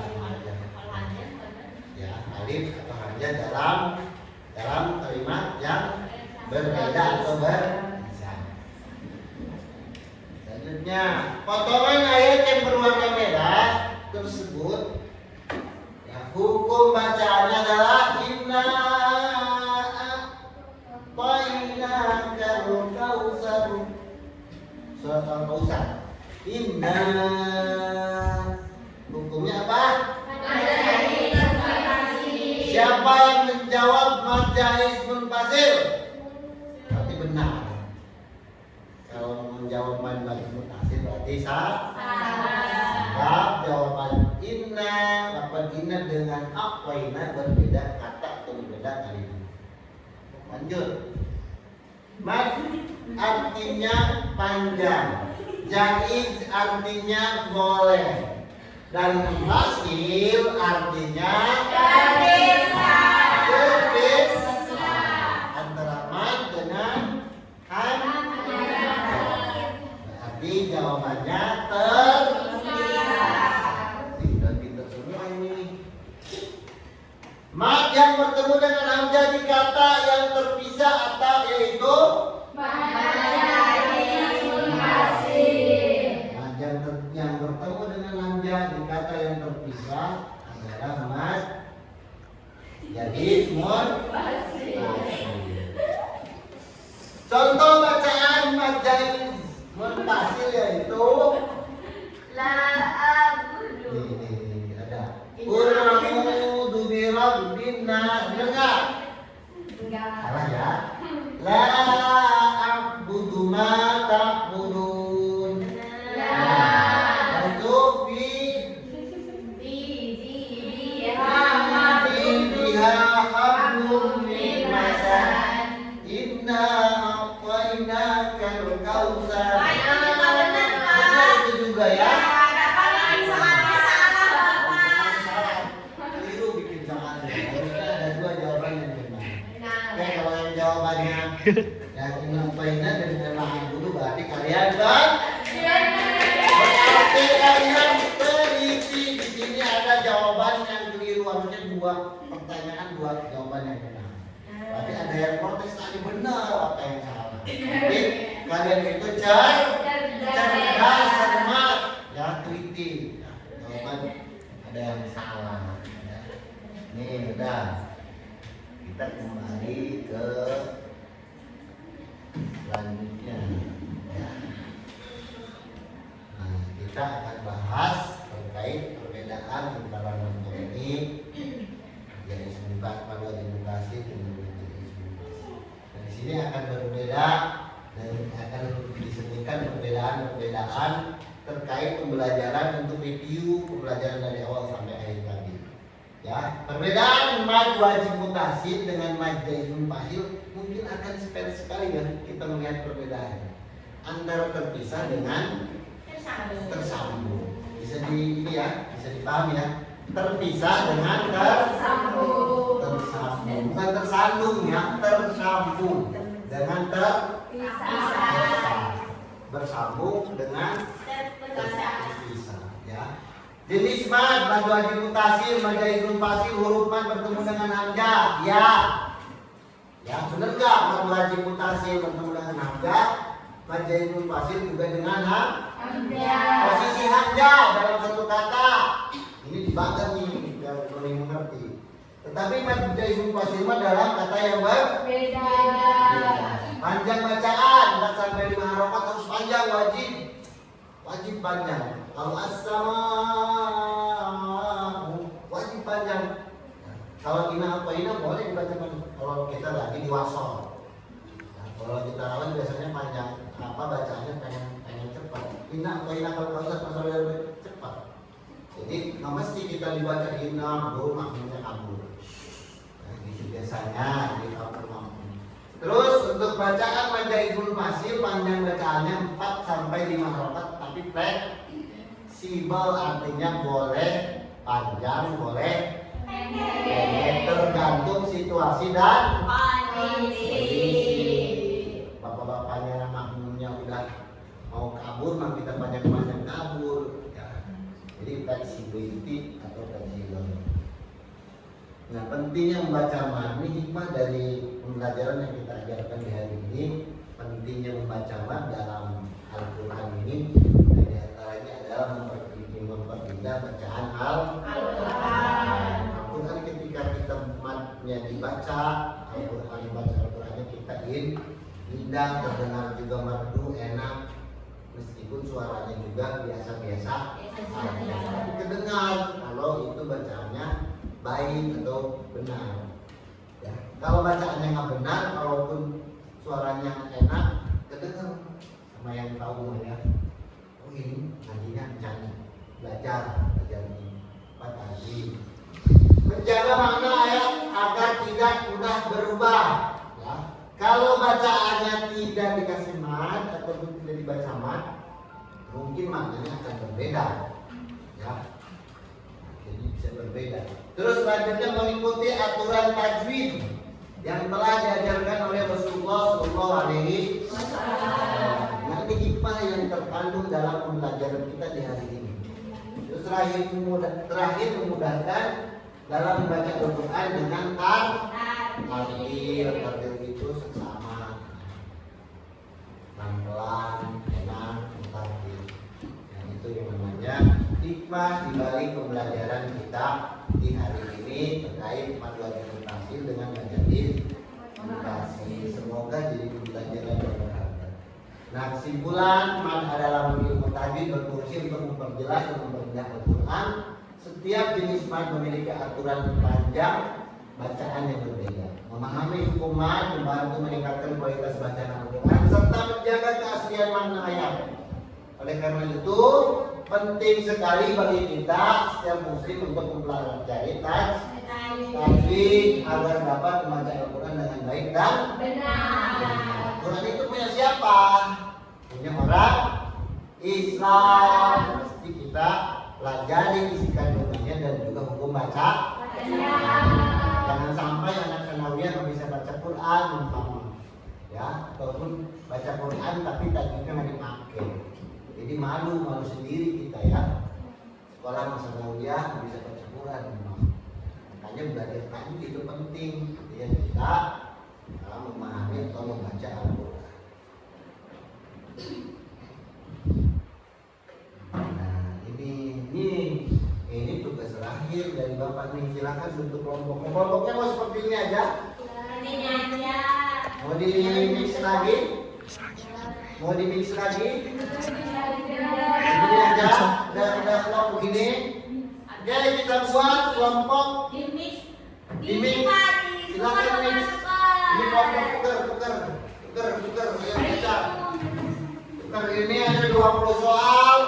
Ya, alif atau hamzah dalam kalimat yang berbeda atau berbeda. Selanjutnya, potongan ayat yang berwarna merah tersebut, ya, hukum bacaannya adalah inna a'tainaka al-kautsar. Surat al-Kautsar. Inna, hukumnya apa? Siapa yang menjawab majais munfasil? Berarti benar. Kalau menjawab majais munfasil berarti salah. Jawaban inna, lapan inna dengan aqwaina berbeda kata atau berbeda kalimat. Lanjut. Mad artinya panjang, jaiz artinya boleh, dan munfasil artinya berbeda antara mad dengan ham. Berarti jawabannya pintar semua ini. Mad yang bertemu dengan hamzah di kata yang terpisah atau yaitu yang bertemu dengan hamzah di kata yang terpisah adalah mad jadi munfasil. Contoh bacaan mad jaiz munfasil yaitu ini ada qul a'udzu birabbin nas. Dengar? Salah ya. La a'budu ma ta'budun. Itu fiha hablum min masad. Inna a'tainaka al-kautsar. Itu juga ya. Keliru bikin soalnya. Harusnya ada 2 jawaban yang benar. Oke, kalau yang jawabannya yang inapaina dan dengan dulu berarti kalian berarti kalian teliti. Di sini ada jawaban yang keliru, harusnya 2 pertanyaan 2 jawaban yang benar. Berarti ada yang protes tadi benar, apa yang salah. Jadi kalian itu cerdas, cermat, ya, teliti. Ya, jawaban ada yang salah. Ya. Nih udah, kita kembali ke selanjutnya. Ya. Nah, kita akan bahas terkait perbedaan antara non-teknik jadi sebuah pada edukasi dengan edukasi. Dan di sini akan berbeda dan akan disebutkan perbedaan terkait pembelajaran untuk review pembelajaran dari awal sampai akhir tadi. Ya, perbedaan mad wajib mutasil dengan mad jaiz munfasil mungkin akan sepele sekali ya kita melihat perbedaan antara terpisah dengan tersambung. Bisa bisa dipahami ya. Terpisah dengan tersambung. Bukan tersandung ya, tersambung dengan terpisah. Bersambung dengan terpisah ya. Jenis mad wajib mutasil, mad jaiz munfasil, huruf mad bertemu dengan hamzah. Ya. Ya, benar enggak mad wajib mutasil bertemu dengan hamzah? Mad jaiz munfasil juga dengan hamzah. Posisi hamzah dalam satu kata ini dibagi nih biar lebih mengerti. Tetapi mad ismul fasil mah dalam kata yang
Beda.
panjang bacaan, tak sampai 5 harokat harus panjang, wajib panjang. Kalau as-sama wajib panjang. Kalau ina apa ina boleh dibaca panjang. Kalau kita lagi di wasol. Nah, kalau kita lawan biasanya panjang, apa bacaannya pengen cepat. Ina apa ina kalau masalah cepat. Jadi nggak mesti kita dibaca ina, maknanya kabur. Nah, gitu biasanya di kabur. Terus untuk bacaan majaizul fasil panjang bacaannya 4 sampai 5 harokat tapi fleksibel, artinya boleh panjang boleh pendek tergantung situasi dan kondisi. Bapak-bapaknya makmumnya udah mau kabur mah kita panjang-panjang kabur ya. Jadi flexibility atau fleksibel. Nah, pentingnya membaca mad, ini hikmah dari pembelajaran yang kita ajarkan di hari ini. Pentingnya membaca mad dalam Al-Quran ini di antaranya adalah memperpindah bacaan Al-Quran. Al-Quran ketika kita madnya dibaca, Al-Qurannya kita indah, terdengar juga merdu, enak, meskipun suaranya juga biasa-biasa tapi kedengar kalau itu bacaannya baik atau benar ya. Kalau bacaannya nggak benar, kalaupun suaranya enak, kedengar sama yang tahu ya. Oh ini nantinya rencana belajar ini batasi. Menjaga makna ayat agar tidak mudah berubah ya. Kalau bacaannya tidak dikasih mad ataupun tidak dibaca mad, mungkin maknanya akan berbeda ya. Jadi bisa berbeda. Terus selanjutnya mengikuti aturan tajwid yang telah diajarkan oleh Rasulullah Shallallahu Alaihi Wasallam. Nah, ini hikmah yang terkandung dalam pembelajaran kita di hari ini. Terus terakhir memudahkan dalam membaca Al-Quran dengan tartil itu seksama, pelan-pelan, enak, tartil. Yang itu yang namanya hikmah di balik pembelajaran kita di hari ini terkait mad wajib fasil dengan majaizul fasil. Semoga jadi pembelajaran yang berharga. Nah, kesimpulan mad adalah ilmu tajwid berfungsi untuk memperjelas dan memperindah Al-Quran. Setiap jenis mad memiliki aturan panjang bacaan yang berbeda. Memahami hukum mad membantu meningkatkan kualitas bacaan Al-Quran serta menjaga keaslian makna ayat. Oleh karena itu penting sekali bagi kita setiap muslim untuk mempelajari tajwid agar dapat membaca Al-Quran dengan baik dan
Benar.
Al-Quran itu punya siapa? Punya orang Islam. Mesti kita pelajari isi kandungannya dan juga hukum baca. Jangan sampai anak sanawiyah nggak bisa baca Quran umpama ya, ataupun baca Quran tapi tajwidnya nggak dipakai. Jadi malu sendiri kita ya. Sekolah masa sanawiyah bisa baca Quran memang. Makanya belajar tajwid itu penting ya, kita memahami atau membaca Al-Quran. Nah, ini tugas terakhir dari Bapak nih. Silakan bentuk kelompoknya. Kelompoknya mau seperti ini aja.
Ini aja.
Mau di mix lagi? Mau di mix lagi? Begini aja. Udah kelompok begini. Oke, kita buat kelompok
Di mix.
Silakan mix. Ini kelompok tuker. Ayo kita. Tuker ini ada 20 soal.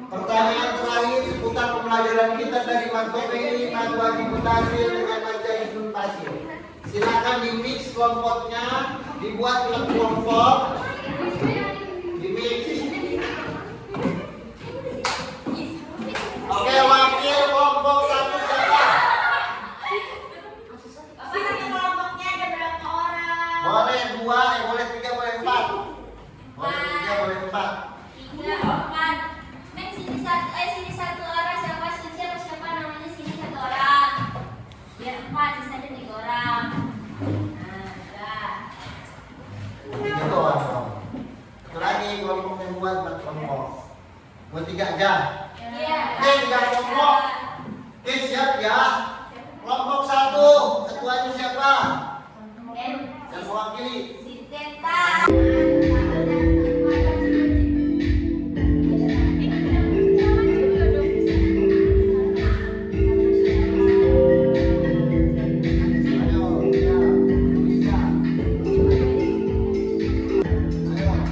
Pertanyaan terakhir seputar pembelajaran kita dari materi mad wajib fasil dengan majaizul fasil. Silakan di mix kelompoknya, dibuat kelompok, di mix. Oke, wakil kelompok 1 siapa?
Bapak kelompoknya ada berapa orang?
Boleh 2, boleh 3, boleh 4. Boleh 3, boleh 4.
3, 4. Sini satu orang, siapa namanya, sini 1 orang. Biar 4, sisanya 3 orang. Nah, udah.
3 orang. Satu lagi kelompok yang buat 4 kelompok. Mau 3 aja.
Iya.
Oke, 3 kelompok. Oke, siap ya. Kelompok 1 mewakili.
Si Teta.
Ayo, ya, bisa. Ayo.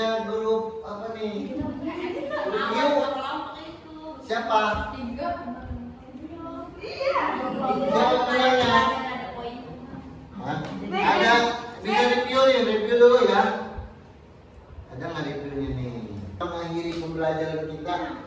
punya grup apa nih? Grup Q. Siapa? Siapa namanya? Hah? Ada, bisa review nih, review dulu ya. Ada nggak reviewnya nih? Mengakhiri pembelajaran kita.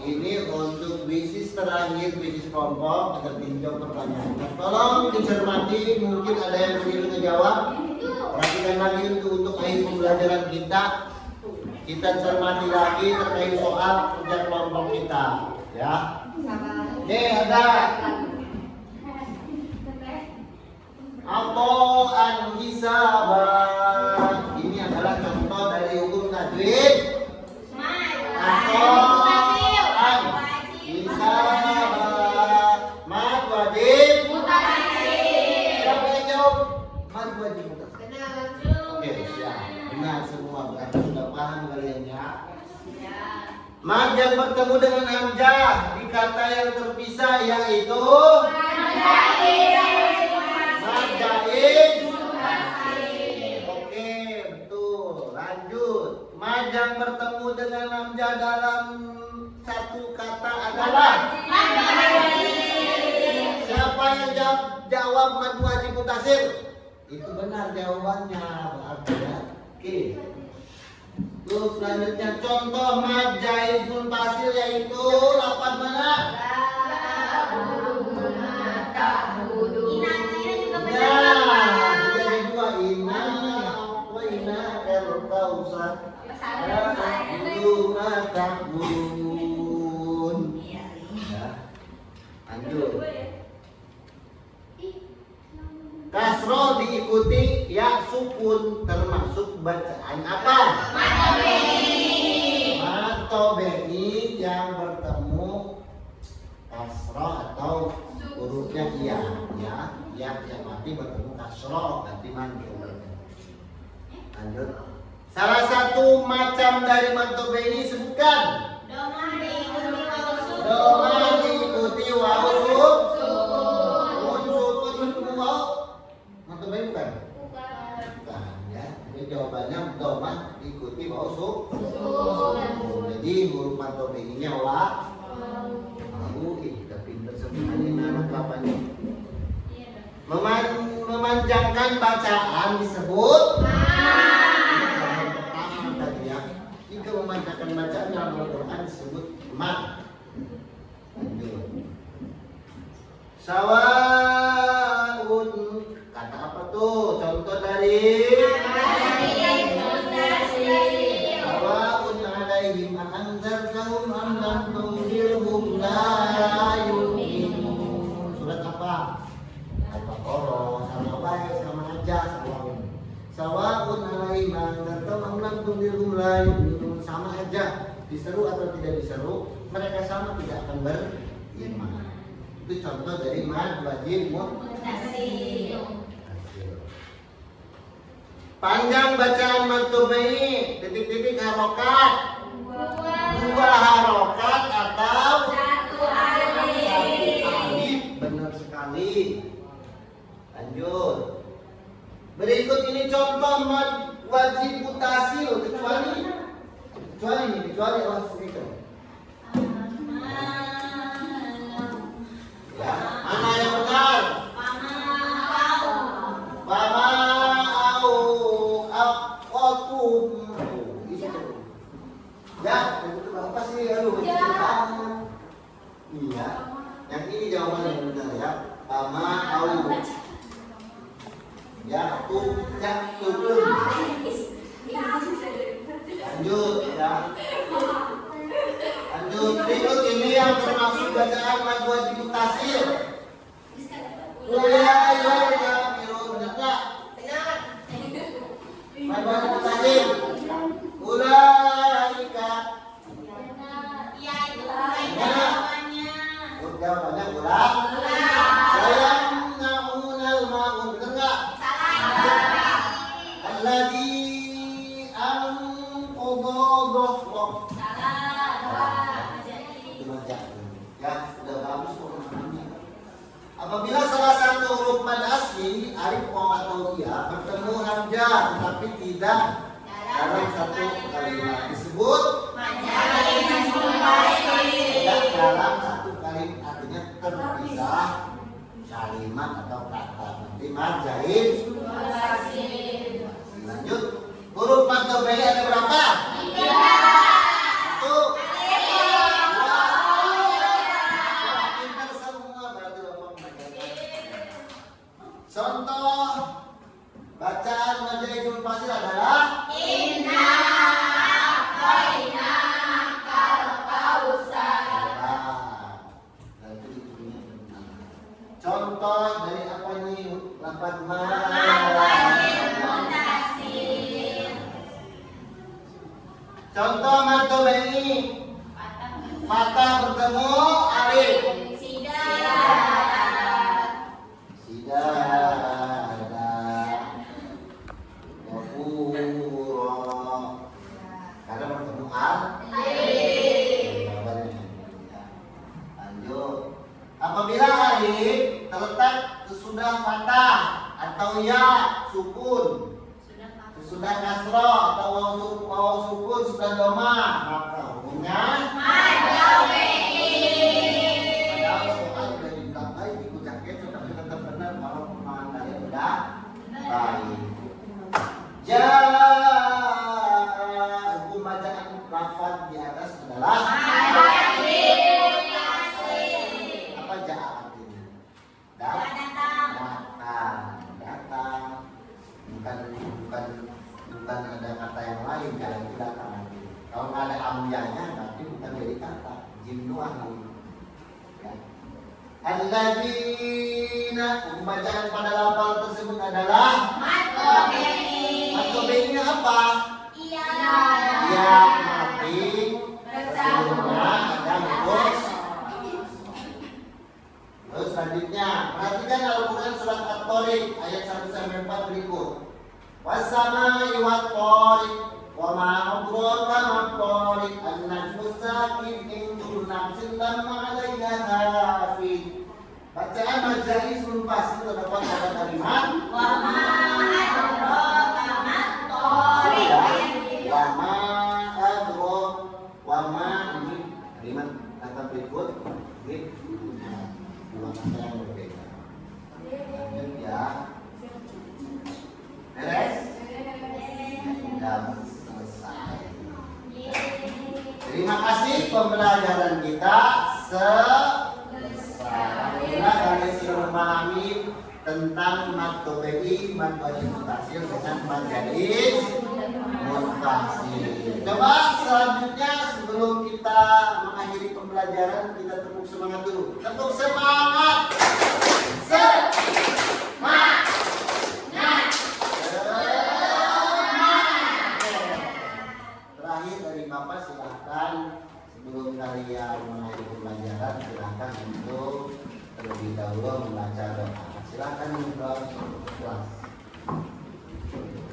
Ini untuk bisnis terakhir, bisnis kelompok. Ada tinjau pertanyaannya. Tolong dicermati, mungkin ada yang keliru ngejawab. Perhatikan lagi untuk akhir pembelajaran kita. Kita cermati lagi terkait soal kerja kelompok kita, ya. Oke, ada. Ato'an hisaban. Ini adalah contoh dari hukum tajwid. Ato'an hisaban. Mad wajib. Siapa yang jawab? Mad wajib. Oke, siap. Benar semua. Berarti sudah paham kalian ya. Mad yang bertemu dengan hamzah di kata yang terpisah yaitu Majain. Oke, betul. Lanjut. Mad yang bertemu dengan hamzah dalam satu kata adalah siapa yang jawab mad wajib mutasir? Itu benar jawabannya. Berarti ya. Oke. Terus selanjutnya contoh mad jaiz munfasil yaitu lapan mana? Lanjut. Kasro diikuti ya sukun termasuk bacaan apa? Matobeni yang bertemu kasro atau hurufnya iya ya yang mati bertemu kasro ganti mantul. Lanjut. Salah satu macam dari matobeni sebutkan. Doma diikuti wawu sukun wawu. Matobeni bukan? Bukan ya. Ini jawabannya doma diikuti wawu sukun. Jadi huruf matobeninya wawu. Kita pintar sebenarnya mana kelapanya. Memanjangkan bacaan disebut pertama tadi ya. Jika memanjangkan bacaan dalam Al-Quran disebut mad. Sawaun kata apa tuh? Contoh dari sawaun alaihim anzartahum am lam tunzirhum la yu'minun. Surat apa? Al-Baqarah. Sama baik sama aja sawaun alaihim anzartahum am lam tunzirhum la yu'minun. Sama aja diseru atau tidak diseru, mereka sama tidak akan beriman. Itu contoh dari mad wajib muttasil. Panjang bacaan matobeni titik-titik harokat. Dua harokat atau satu alif. Benar sekali. Lanjut. Berikut ini contoh mad wajib mutasil kecuali Allah itu. Ya, mana yang benar? Pamau aqatum. Ya, itu apa sih? Iya. Yang ini jawaban yang benar ya. Pamau. Ya, turun. Lanjut ya. Lanjut. Berikut ini yang termasuk bacaan mad wajib mutasil. Benar enggak? Mad wajib mutasil. Ulaika.
Iya itu jawabannya.
Jawabannya ulang. Sayang naunal maun. Benar enggak?
Salah.
Alladzi ya, sudah bagus pemahamannya. Apabila salah satu huruf mad asli alif atau ya bertemu hamzah tetapi tidak dalam satu kalimat disebut
Majelis mufasir.
tidak dalam satu kalimat, artinya terpisah kalimat atau kata. Nanti majelis
Mufasir.
lanjut. Huruf mad tobei ada berapa?
3.
Satu, dua, pintar semua berarti Bapak mengajarkan. Contoh bacaan majelis mufasir adalah
Inna a'tayna kal kausar.
Contoh dari apa nih? Lafaz ma.
Mawadil muntasir.
Contoh mad tobei. Fatah bertemu alif. Sida ada wafuro. Karena bertemu al. Lanjut. Apabila alif terletak sesudah fatah atau ya sukun, sesudah kasroh atau waw sukun sudah doma, maka hukumnya padahal soal sudah dibilang baik dikucapkan tetapi tetap benar kalau pemahaman kalian sudah baik. Hukum bacaan lafaz di atas adalah apa jaa artinya? Datang. Bukan ada kata yang lain kalau itu datang. Kalau nggak ada amjanya berarti bukan jadi kata. Jim doang ini. Ya. Alladzina, hukum bacaan pada lafal tersebut adalah matobenya apa? Ya mati sebelumnya ada huruf. Terus selanjutnya perhatikan Al-Quran surat At-Tariq ayat 1-4 berikut. Wassamai wat-tariq wa ma adraka mat-tariq an-najmu sakin in kullu nafsin lamma 'alaiha hafid. Bacaan majelis munfasil terdapat pada kalimat
Wa ma adraka mat-tariq.
wa ma ini kalimat kata berikut dua kata yang berbeda. Lanjut ya. Beres? Sudah selesai. Terima kasih pembelajaran kita selesai. Alhamdulillah kalian sudah memahami tentang mad tobei, mad wajib mutasil dengan majelis munfasil. Coba selanjutnya sebelum kita mengakhiri pembelajaran kita tepuk semangat dulu. Tepuk semangat. Semangat. Terakhir dari Bapak silahkan sebelum kalian mengakhiri pembelajaran silahkan untuk terlebih dahulu membaca doa. Silahkan membuat kelas.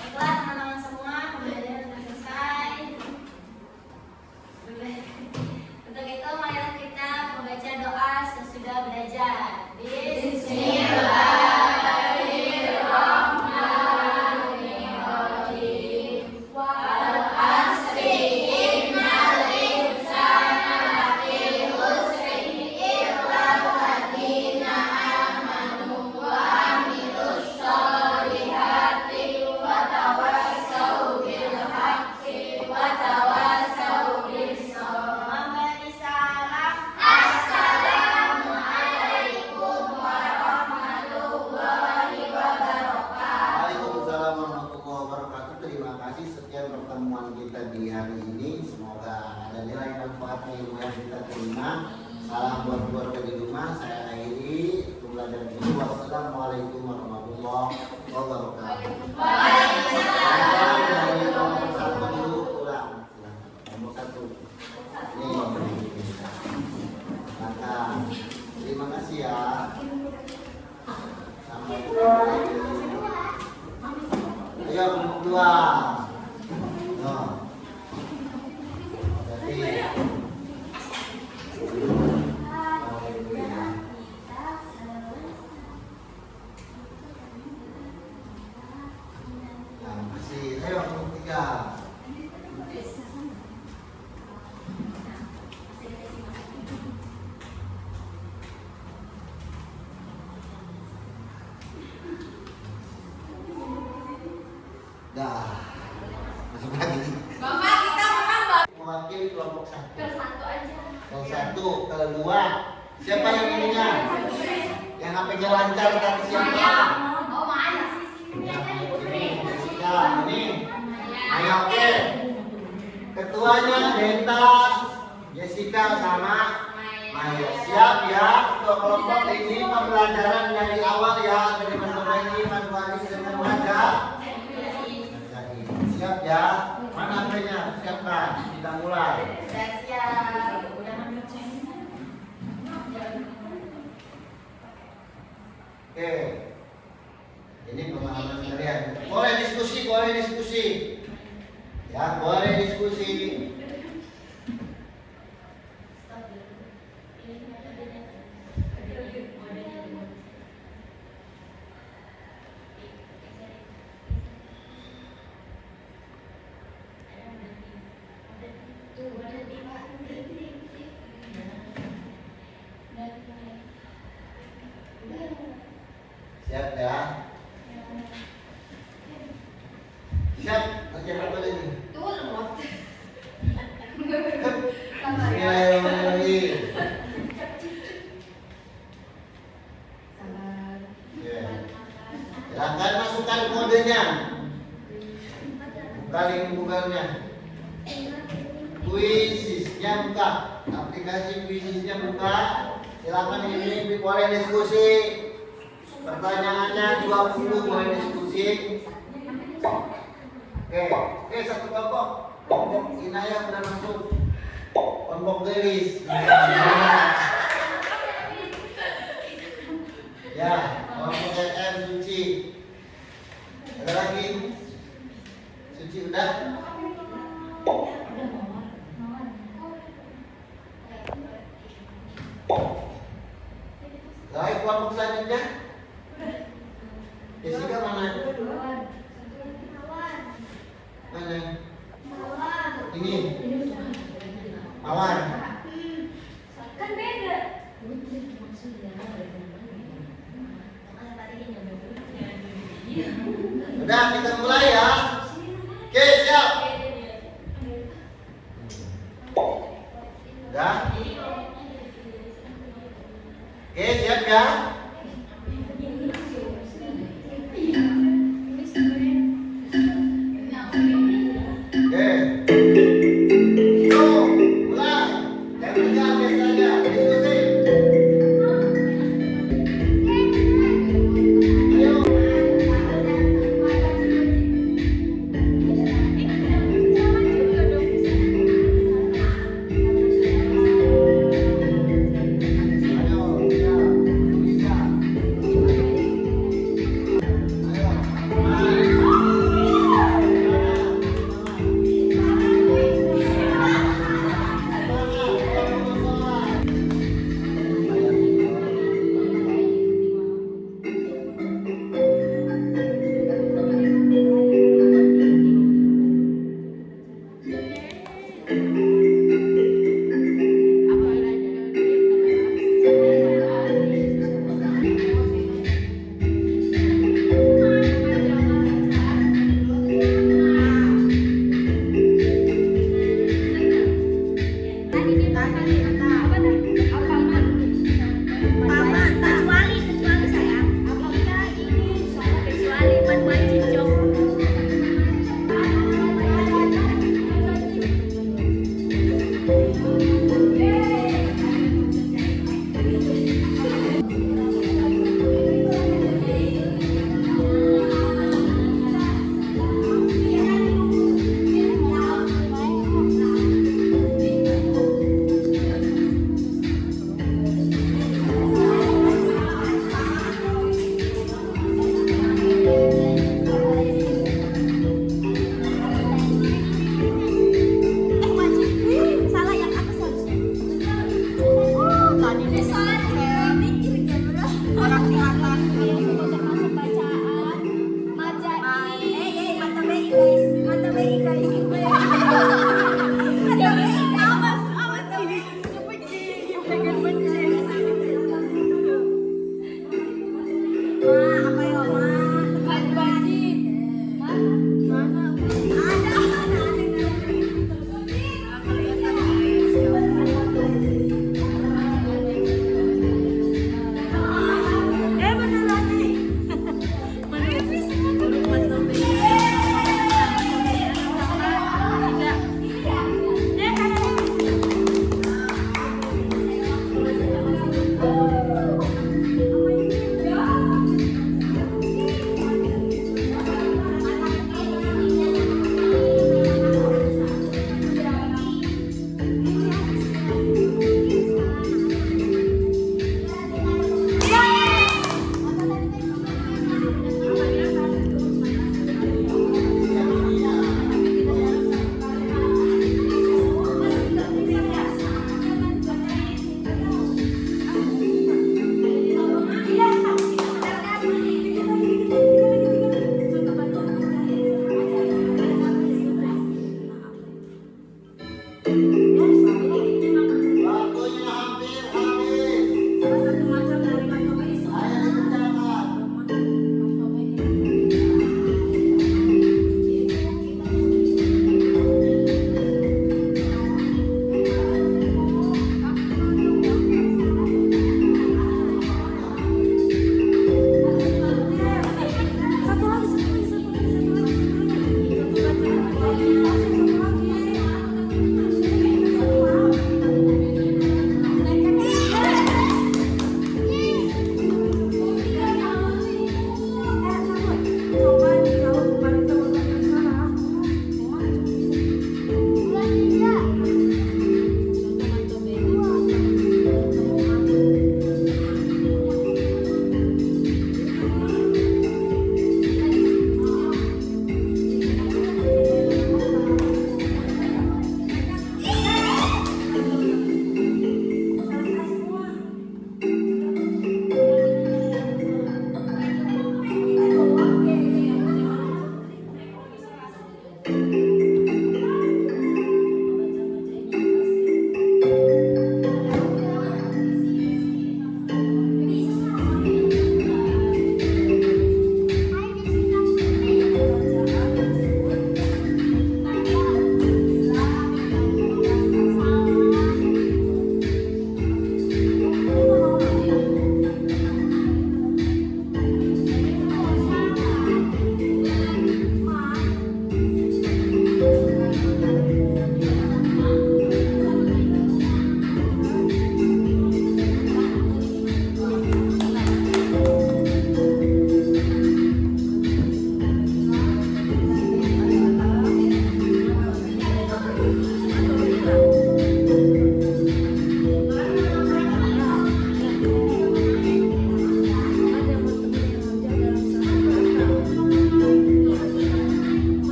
Baiklah teman-teman semua, pembelajaran sudah selesai. Untuk itu marilah kita membaca doa sesudah belajar. Bismillahirrahmanirrahim. Wal asri innal insana lafi khusrin illa alladziina amanu wa amilus solihati wa tawassaw bil haqqi wa tawassaw bis sabr. Salam. Assalamualaikum warahmatullahi wabarakatuh.
Waalaikumsalam warahmatullahi wabarakatuh. Terima kasih sekian pertemuan kita di hari ini. Semoga ada nilai manfaatnya ilmu yang kita terima. Salam buat keluarga di rumah. Saya akhiri pembelajaran ini. Wassalamualaikum warahmatullahi wabarakatuh.
Waalaikumsalam.
Dari nomor 1 dulu ulang. Silakan. Nomor 1. Ini maka terima kasih ya. Sampai jumpa. Ayo berdua. Jadi masih ayo 3. mewakili kelompok satu.
Ke satu aja.
Yang satu, kedua. Siapa yang ininya? Yang HP-nya lancar tapi siapa?
Maya. Oh, Maya.
Ya, ini. Ayo, oke. Ketuanya Denta, Jessica sama Maya. Siap ya, untuk kelompok ini pembelajaran dari awal ya, dari memperbaiki manualis dengan wajah. Siap ya, mana HP-nya? Siapkan, kita mulai.
Sudah siap.
Oke, ini pemahaman kalian. Boleh diskusi, boleh diskusi. Ya, boleh diskusi. Siap ya? Siap, kerja apa lagi? Bismillahirrahmanirrahim. Silakan masukkan kodenya. Buka link Google-nya. Kuisisnya buka. Aplikasi kuisisnya buka. Silakan ini boleh diskusi. Pertanyaannya 20 boleh diskusi. Oke, satu kelompok. Kelompok Inaya sudah masuk. Kelompok Gelis. Ya, kelompok RM Suci. Ada lagi? Suci udah? Baik, kelompok selanjutnya. Jessica mana? Mana? Ini. Mawar.
Kan beda.
Udah, kita mulai ya. Oke, siap. Udah. Oke, siap ya.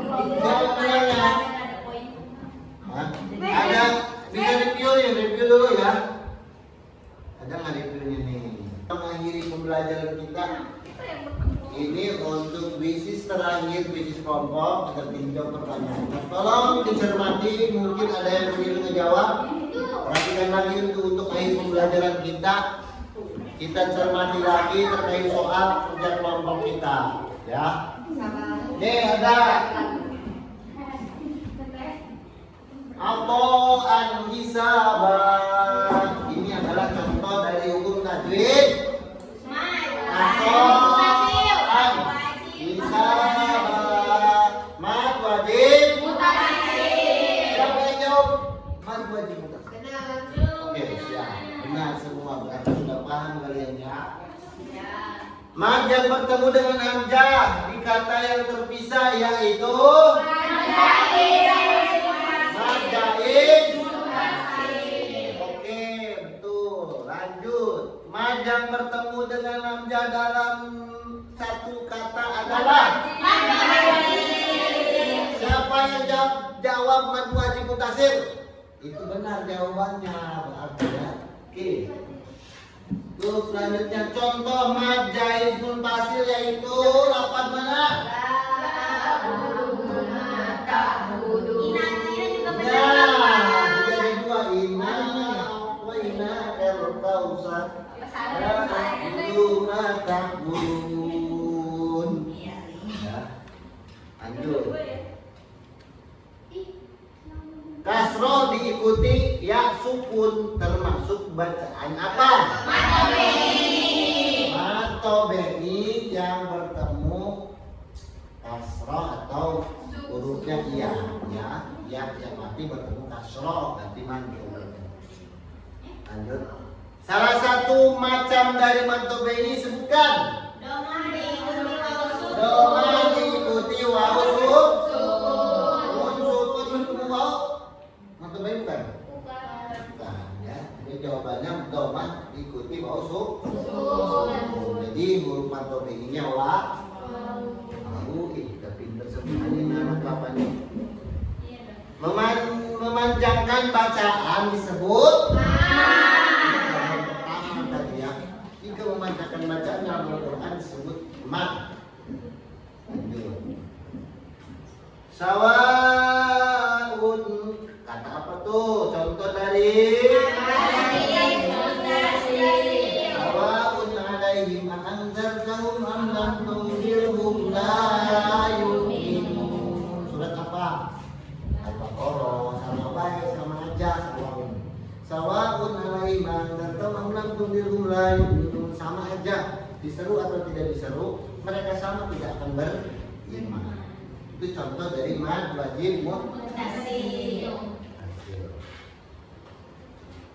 Ada Hah? Ada bisa review dulu ya. Ada nggak reviewnya nih? Mengakhiri pembelajaran kita. Ini untuk wisis terakhir, wisis kelompok, kita tinjau pertanyaannya. Tolong dicermati, mungkin ada yang ingin menjawab. Perhatikan lagi untuk akhir pembelajaran kita. Kita cermati lagi terkait soal kerja kelompok kita, ya. Nih ada Ato'an hisaban. Ini adalah contoh dari hukum tajwid. Ato'an hisaban. Mad wajib. Siapa yang jawab? Mad wajib mutasir. Oke, siap. Benar semua. Berarti sudah paham kalian ya. Mad yang bertemu dengan hamzah di kata yang terpisah yaitu Jaid. Oke, betul. Lanjut. Mad yang bertemu dengan hamzah dalam satu kata adalah siapa yang jawab mad wajib mutasir? Itu benar jawabannya. Berarti ya. Oke. Terus selanjutnya contoh mad jaiz munfasil yaitu lafaz mana? Kasro diikuti ya sukun termasuk bacaan apa? Matobeni yang bertemu kasro atau hurufnya iya ya yang mati bertemu kasro nanti manjur. Lanjut. Salah satu macam dari matobeni sebutkan. Doma diikuti wawu sukun wawu. Matobeni bukan? Bukan ya. Jadi jawabannya doma diikuti wawu sukun. Jadi huruf matobeninya wawu. Kita pintar semuanya anak bapaknya. Memanjangkan bacaan disebut pertama tadi ya. Jika memanjangkan bacaan dalam Al-Quran disebut mad. Sawaun kata apa tuh? Contoh dari sawaun alaihim anzartahum am lam tunzirhum la yu'minun. Surat apa? Al-Baqarah. Sama baik sama aja sawaun alaihim anzartahum am lam tunzirhum la yu'minun. Sama aja diseru atau tidak diseru mereka sama tidak akan beriman. Itu contoh dari mad wajib mutasir.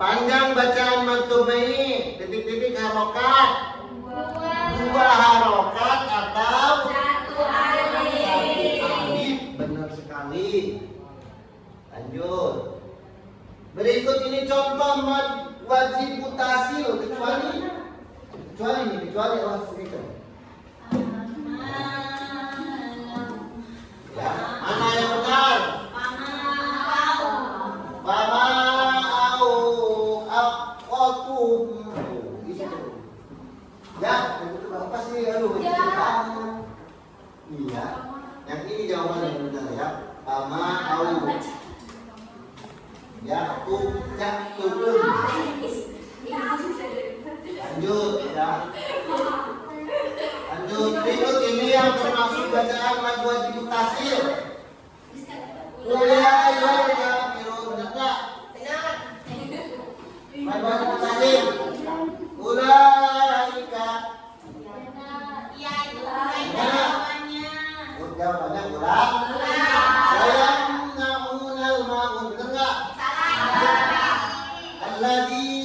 Panjang bacaan matobeni titik-titik harokat. Dua harokat atau satu alif. Benar sekali. Lanjut. Berikut ini contoh mad wajib mutasir kecuali Allah sedikit. Ya, mana yang benar? Pama'au aqatum. Ya, itu apa sih? Iya. Yang ini jawaban yang benar ya. Pama'au. Ya, tukum. Lanjut ya. Lanjut. Berikut ini yang termasuk bacaan mad wajib mutasir. Kuliah ya kafirun. Benar enggak? Benar. Mad wajib mutasir. Ulaika. Iya itu jawabannya. Jawabannya ulang. Sayang naunal maun. Benar enggak? Salah. Alladzi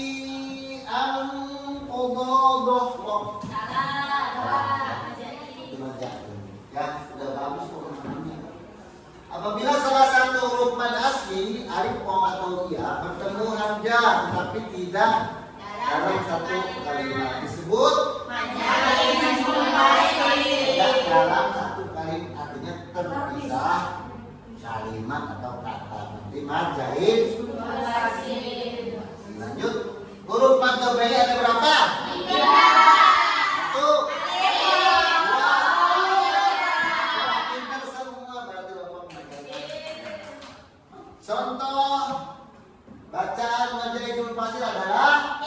apabila salah satu huruf mad asli alif atau ya bertemu hamzah tetapi tidak dalam satu kalimat disebut tidak dalam satu kalimat artinya terpisah kalimat atau kata. Nanti majahid. Lanjut. Huruf mad tabi'i ada berapa? 1. Pintar semua berarti Bapak majahid. Contoh bacaan majahidul fasil adalah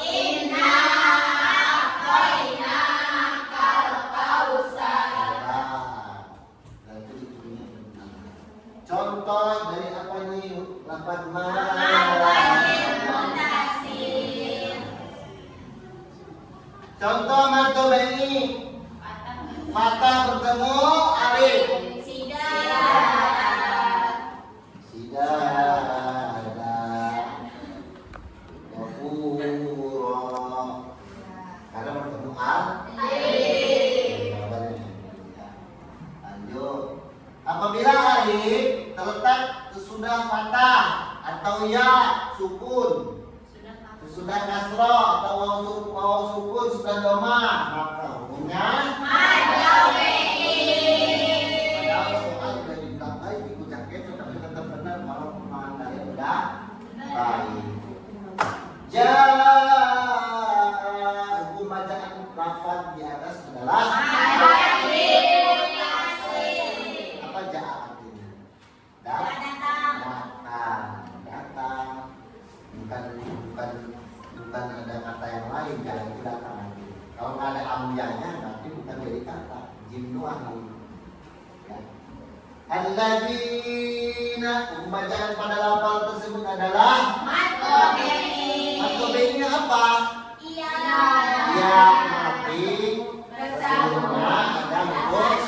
contoh dari apa nih? Lafaz ma. Contoh mad tabi'i. Fatah bertemu alif. Sida ada. Ghafura. Karena bertemu alif. Lanjut. Apabila alif terletak sesudah fatah atau ya sukun, sesudah kasroh atau waw sukun sudah dhamma, maka hukumnya padahal soal sudah dibilang baik diucapkan tetapi tetap benar kalau pemahaman kalian udah baik. Hukum bacaan lafaz di atas adalah apa ja'a artinya? Datang. Bukan ada kata yang lain, jalan itu datang. Kalau nggak ada amjanya berarti bukan jadi kata, jim doang. Ya. Alladzina, pembacaan pada lafal tersebut adalah mad tabi'i apa? Iya, mati. Sebelumnya ada huruf.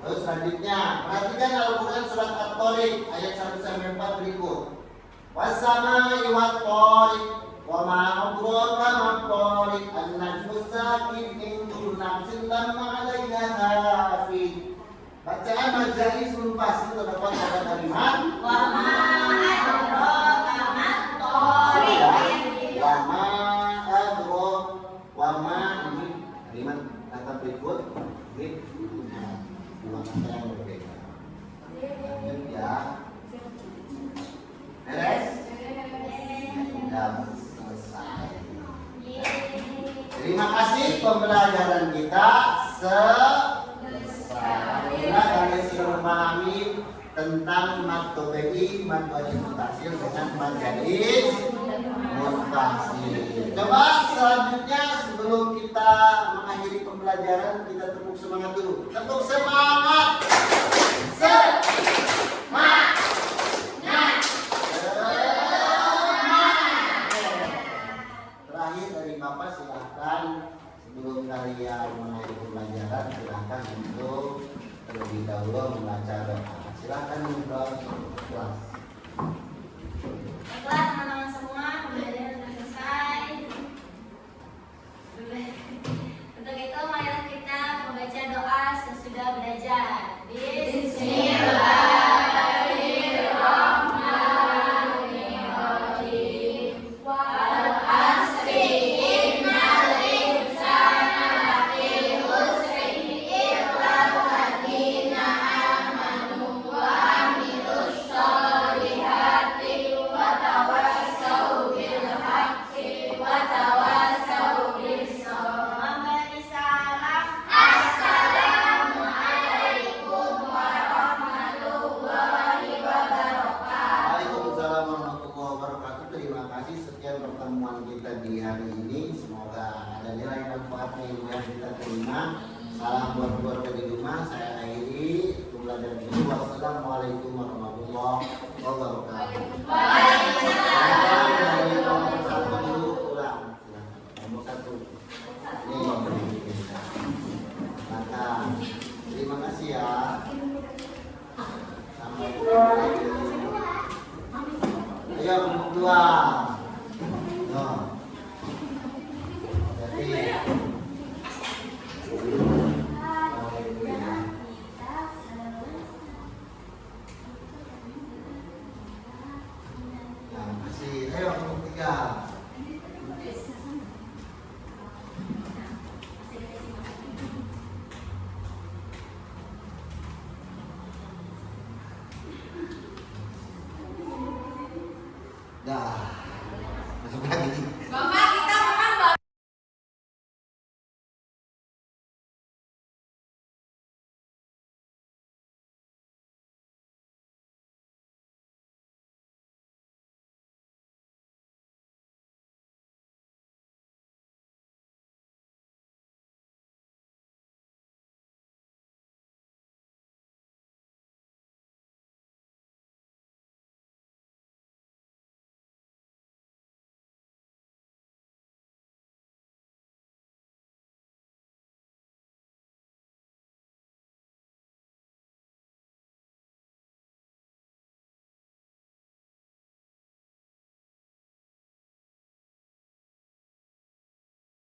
Terus selanjutnya, perhatikan Al-Quran surat At-Tariq ayat 1-4 berikut. Wassamai wat-tariq wa ma adraka mat-tariq an-najmu sakin in kullu nafsin lamma 'alaiha hafid. Bacaan majahid sebelum fasil terdapat pada kalimat wa ma adraka mat-tariq. Wa ma ini kalimat kata berikut dua kata yang berbeda. Lanjut ya. Beres? Sudah selesai. Terima kasih pembelajaran kita selesai. Alhamdulillah kalian sudah memahami tentang mad tabi'i, mad munfasil dengan majahid munfasil. Coba selanjutnya sebelum kita mengakhiri pembelajaran kita tepuk semangat dulu. Tepuk semangat. Terakhir dari Bapak silahkan sebelum kalian mengakhiri pembelajaran silahkan untuk terlebih dahulu membaca doa. Silahkan untuk kelas.
Baiklah teman-teman semua, pembelajaran sudah selesai. Untuk itu marilah kita membaca doa sesudah belajar. Bismillahirrahmanirrahim. Wal asri innal insana lafi khusri illa alladziina amanu wa amilus sholihati wa tawassau bil haqqi wa tawassau bis sabr. Assalamualaikum warahmatullahi wabarakatuh.
Waalaikumsalam warahmatullahi wabarakatuh. Terima kasih sekian pertemuan kita di hari ini. Semoga ada nilai manfaatnya ilmu yang kita terima. Salam buat keluarga di rumah. Saya akhiri pembelajaran ini. Wassalamualaikum warahmatullahi wabarakatuh.
Waalaikumsalam.
Dari nomor 1 dulu ulang. Nomor 1. Maka terima kasih ya. Sampai jumpa lagi. Ayo, nomor 2.